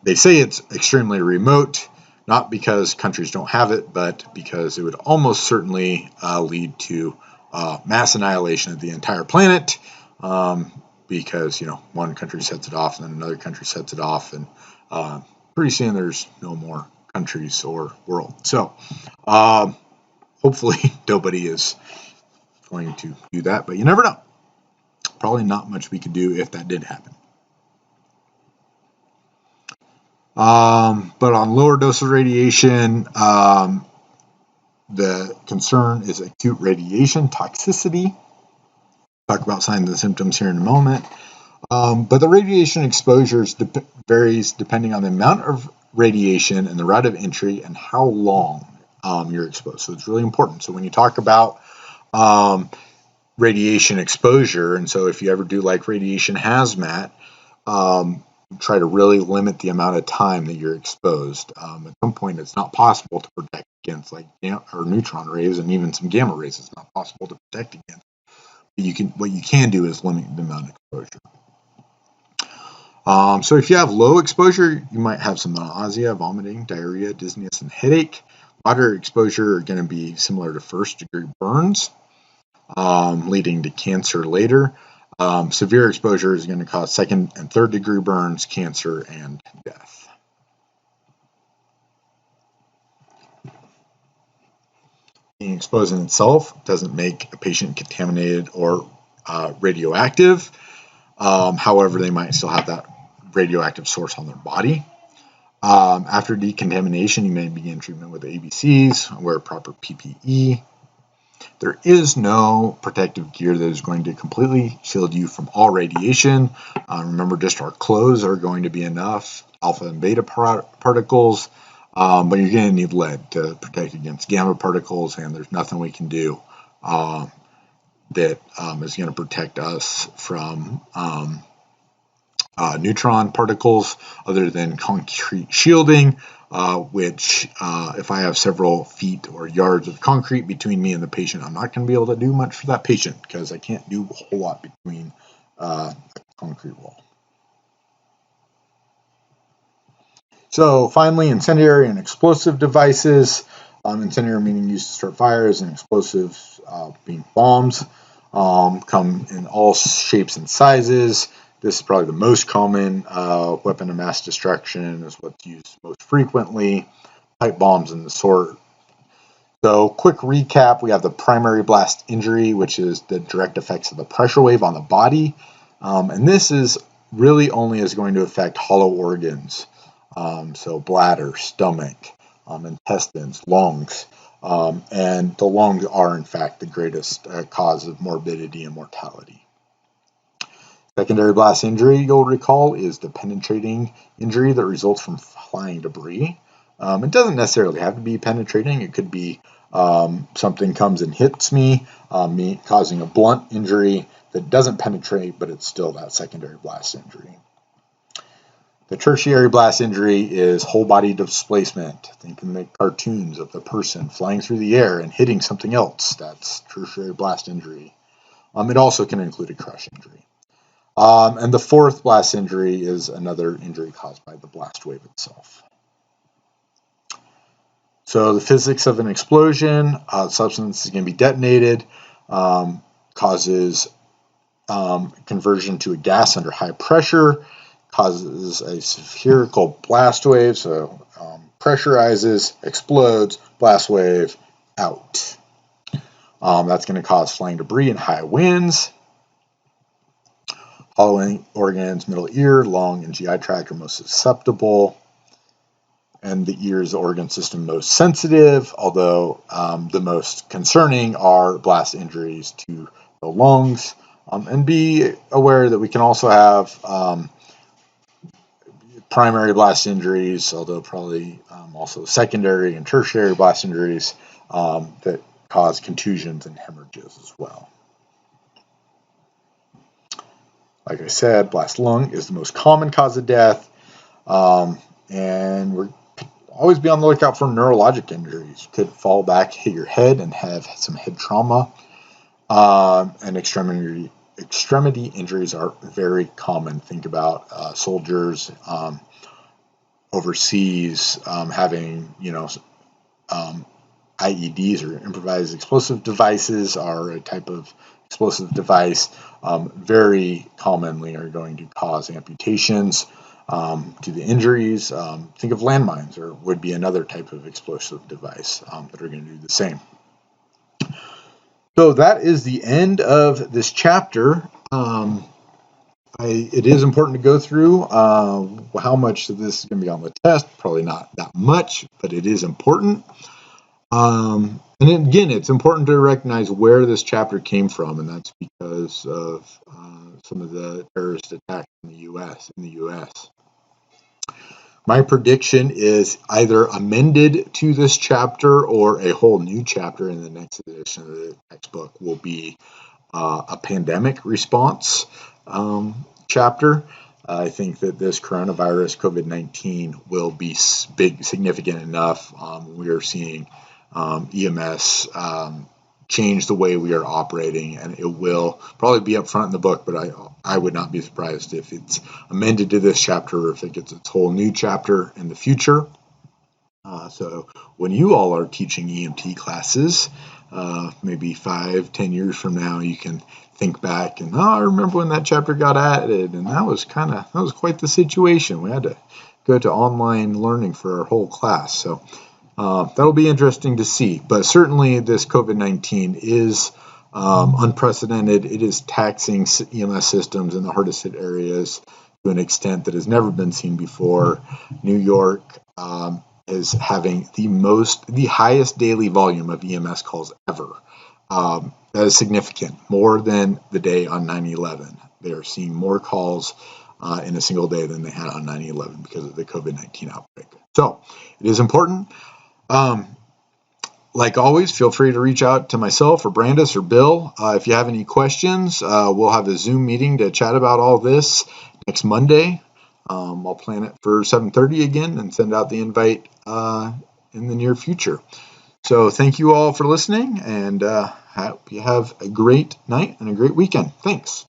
They say it's extremely remote, not because countries don't have it, but because it would almost certainly lead to mass annihilation of the entire planet. Because one country sets it off and then another country sets it off, and pretty soon there's no more countries or world. So hopefully nobody is going to do that, but you never know. Probably not much we could do if that did happen. But on lower doses of radiation, the concern is acute radiation toxicity. Talk about signs and symptoms here in a moment. But the radiation exposure varies depending on the amount of radiation and the route of entry and how long you're exposed. So it's really important. So when you talk about radiation exposure, and so if you ever do like radiation hazmat, try to really limit the amount of time that you're exposed. At some point, it's not possible to protect against like neutron rays and even some gamma rays. It's not possible to protect against. What you can do is limit the amount of exposure. So if you have low exposure, you might have some nausea, vomiting, diarrhea, dizziness, and headache. Moderate exposure are going to be similar to first-degree burns, leading to cancer later. Severe exposure is going to cause second and third-degree burns, cancer, and death. Being exposed in itself doesn't make a patient contaminated or radioactive. However, they might still have that radioactive source on their body. After decontamination, you may begin treatment with ABCs, wear proper PPE. There is no protective gear that is going to completely shield you from all radiation. Remember, just our clothes are going to be enough, alpha and beta particles. But you're going to need lead to protect against gamma particles, and there's nothing we can do that is going to protect us from neutron particles other than concrete shielding, which if I have several feet or yards of concrete between me and the patient, I'm not going to be able to do much for that patient because I can't do a whole lot between a concrete wall. So finally, incendiary and explosive devices. Incendiary meaning used to start fires, and explosives being bombs. Come in all shapes and sizes. This is probably the most common weapon of mass destruction, is what's used most frequently. pipe bombs and the sort. So quick recap, we have the primary blast injury, which is the direct effects of the pressure wave on the body. And this is really only is going to affect hollow organs. So bladder, stomach, intestines, lungs. And the lungs are, in fact, the greatest cause of morbidity and mortality. Secondary blast injury, you'll recall, is the penetrating injury that results from flying debris. It doesn't necessarily have to be penetrating. It could be something comes and hits me causing a blunt injury that doesn't penetrate, but it's still that secondary blast injury. The tertiary blast injury is whole body displacement. Think in the cartoons of the person flying through the air and hitting something else. That's tertiary blast injury. It also can include a crush injury. And the fourth blast injury is another injury caused by the blast wave itself. So the physics of an explosion, substance is going to be detonated, causes conversion to a gas under high pressure, causes a spherical blast wave, so pressurizes, explodes, blast wave, out. That's going to cause flying debris and high winds. Hollow organs, middle ear, lung, and GI tract are most susceptible. And the ear is the organ system most sensitive, although the most concerning are blast injuries to the lungs. And be aware that we can also have primary blast injuries, although probably also secondary and tertiary blast injuries that cause contusions and hemorrhages as well. Like I said, blast lung is the most common cause of death, and we're always be on the lookout for neurologic injuries. You could fall back, hit your head, and have some head trauma. And extremity injuries are very common. Think about soldiers overseas having, IEDs or improvised explosive devices are a type of explosive device. Very commonly are going to cause amputations to the injuries. Think of landmines, or would be another type of explosive device that are going to do the same. So that is the end of this chapter. It is important to go through how much of this is going to be on the test. Probably not that much, but it is important. And again, it's important to recognize where this chapter came from, and that's because of some of the terrorist attacks in the U.S. My prediction is either amended to this chapter or a whole new chapter in the next edition of the textbook will be a pandemic response chapter. I think that this coronavirus, COVID-19, will be significant enough. We are seeing EMS change the way we are operating, and it will probably be up front in the book, but I would not be surprised if it's amended to this chapter or if it gets its whole new chapter in the future. So when you all are teaching EMT classes, maybe 5-10 years from now, you can think back and, I remember when that chapter got added, and that was quite the situation. We had to go to online learning for our whole class. So that'll be interesting to see. But certainly this COVID-19 is unprecedented. It is taxing EMS systems in the hardest hit areas to an extent that has never been seen before. New York is having the highest daily volume of EMS calls ever. That is significant, more than the day on 9/11. They are seeing more calls in a single day than they had on 9/11 because of the COVID-19 outbreak. So it is important. Like always, feel free to reach out to myself or Brandis or Bill. If you have any questions, we'll have a Zoom meeting to chat about all this next Monday. I'll plan it for 7:30 again and send out the invite in the near future. So thank you all for listening, and hope you have a great night and a great weekend. Thanks.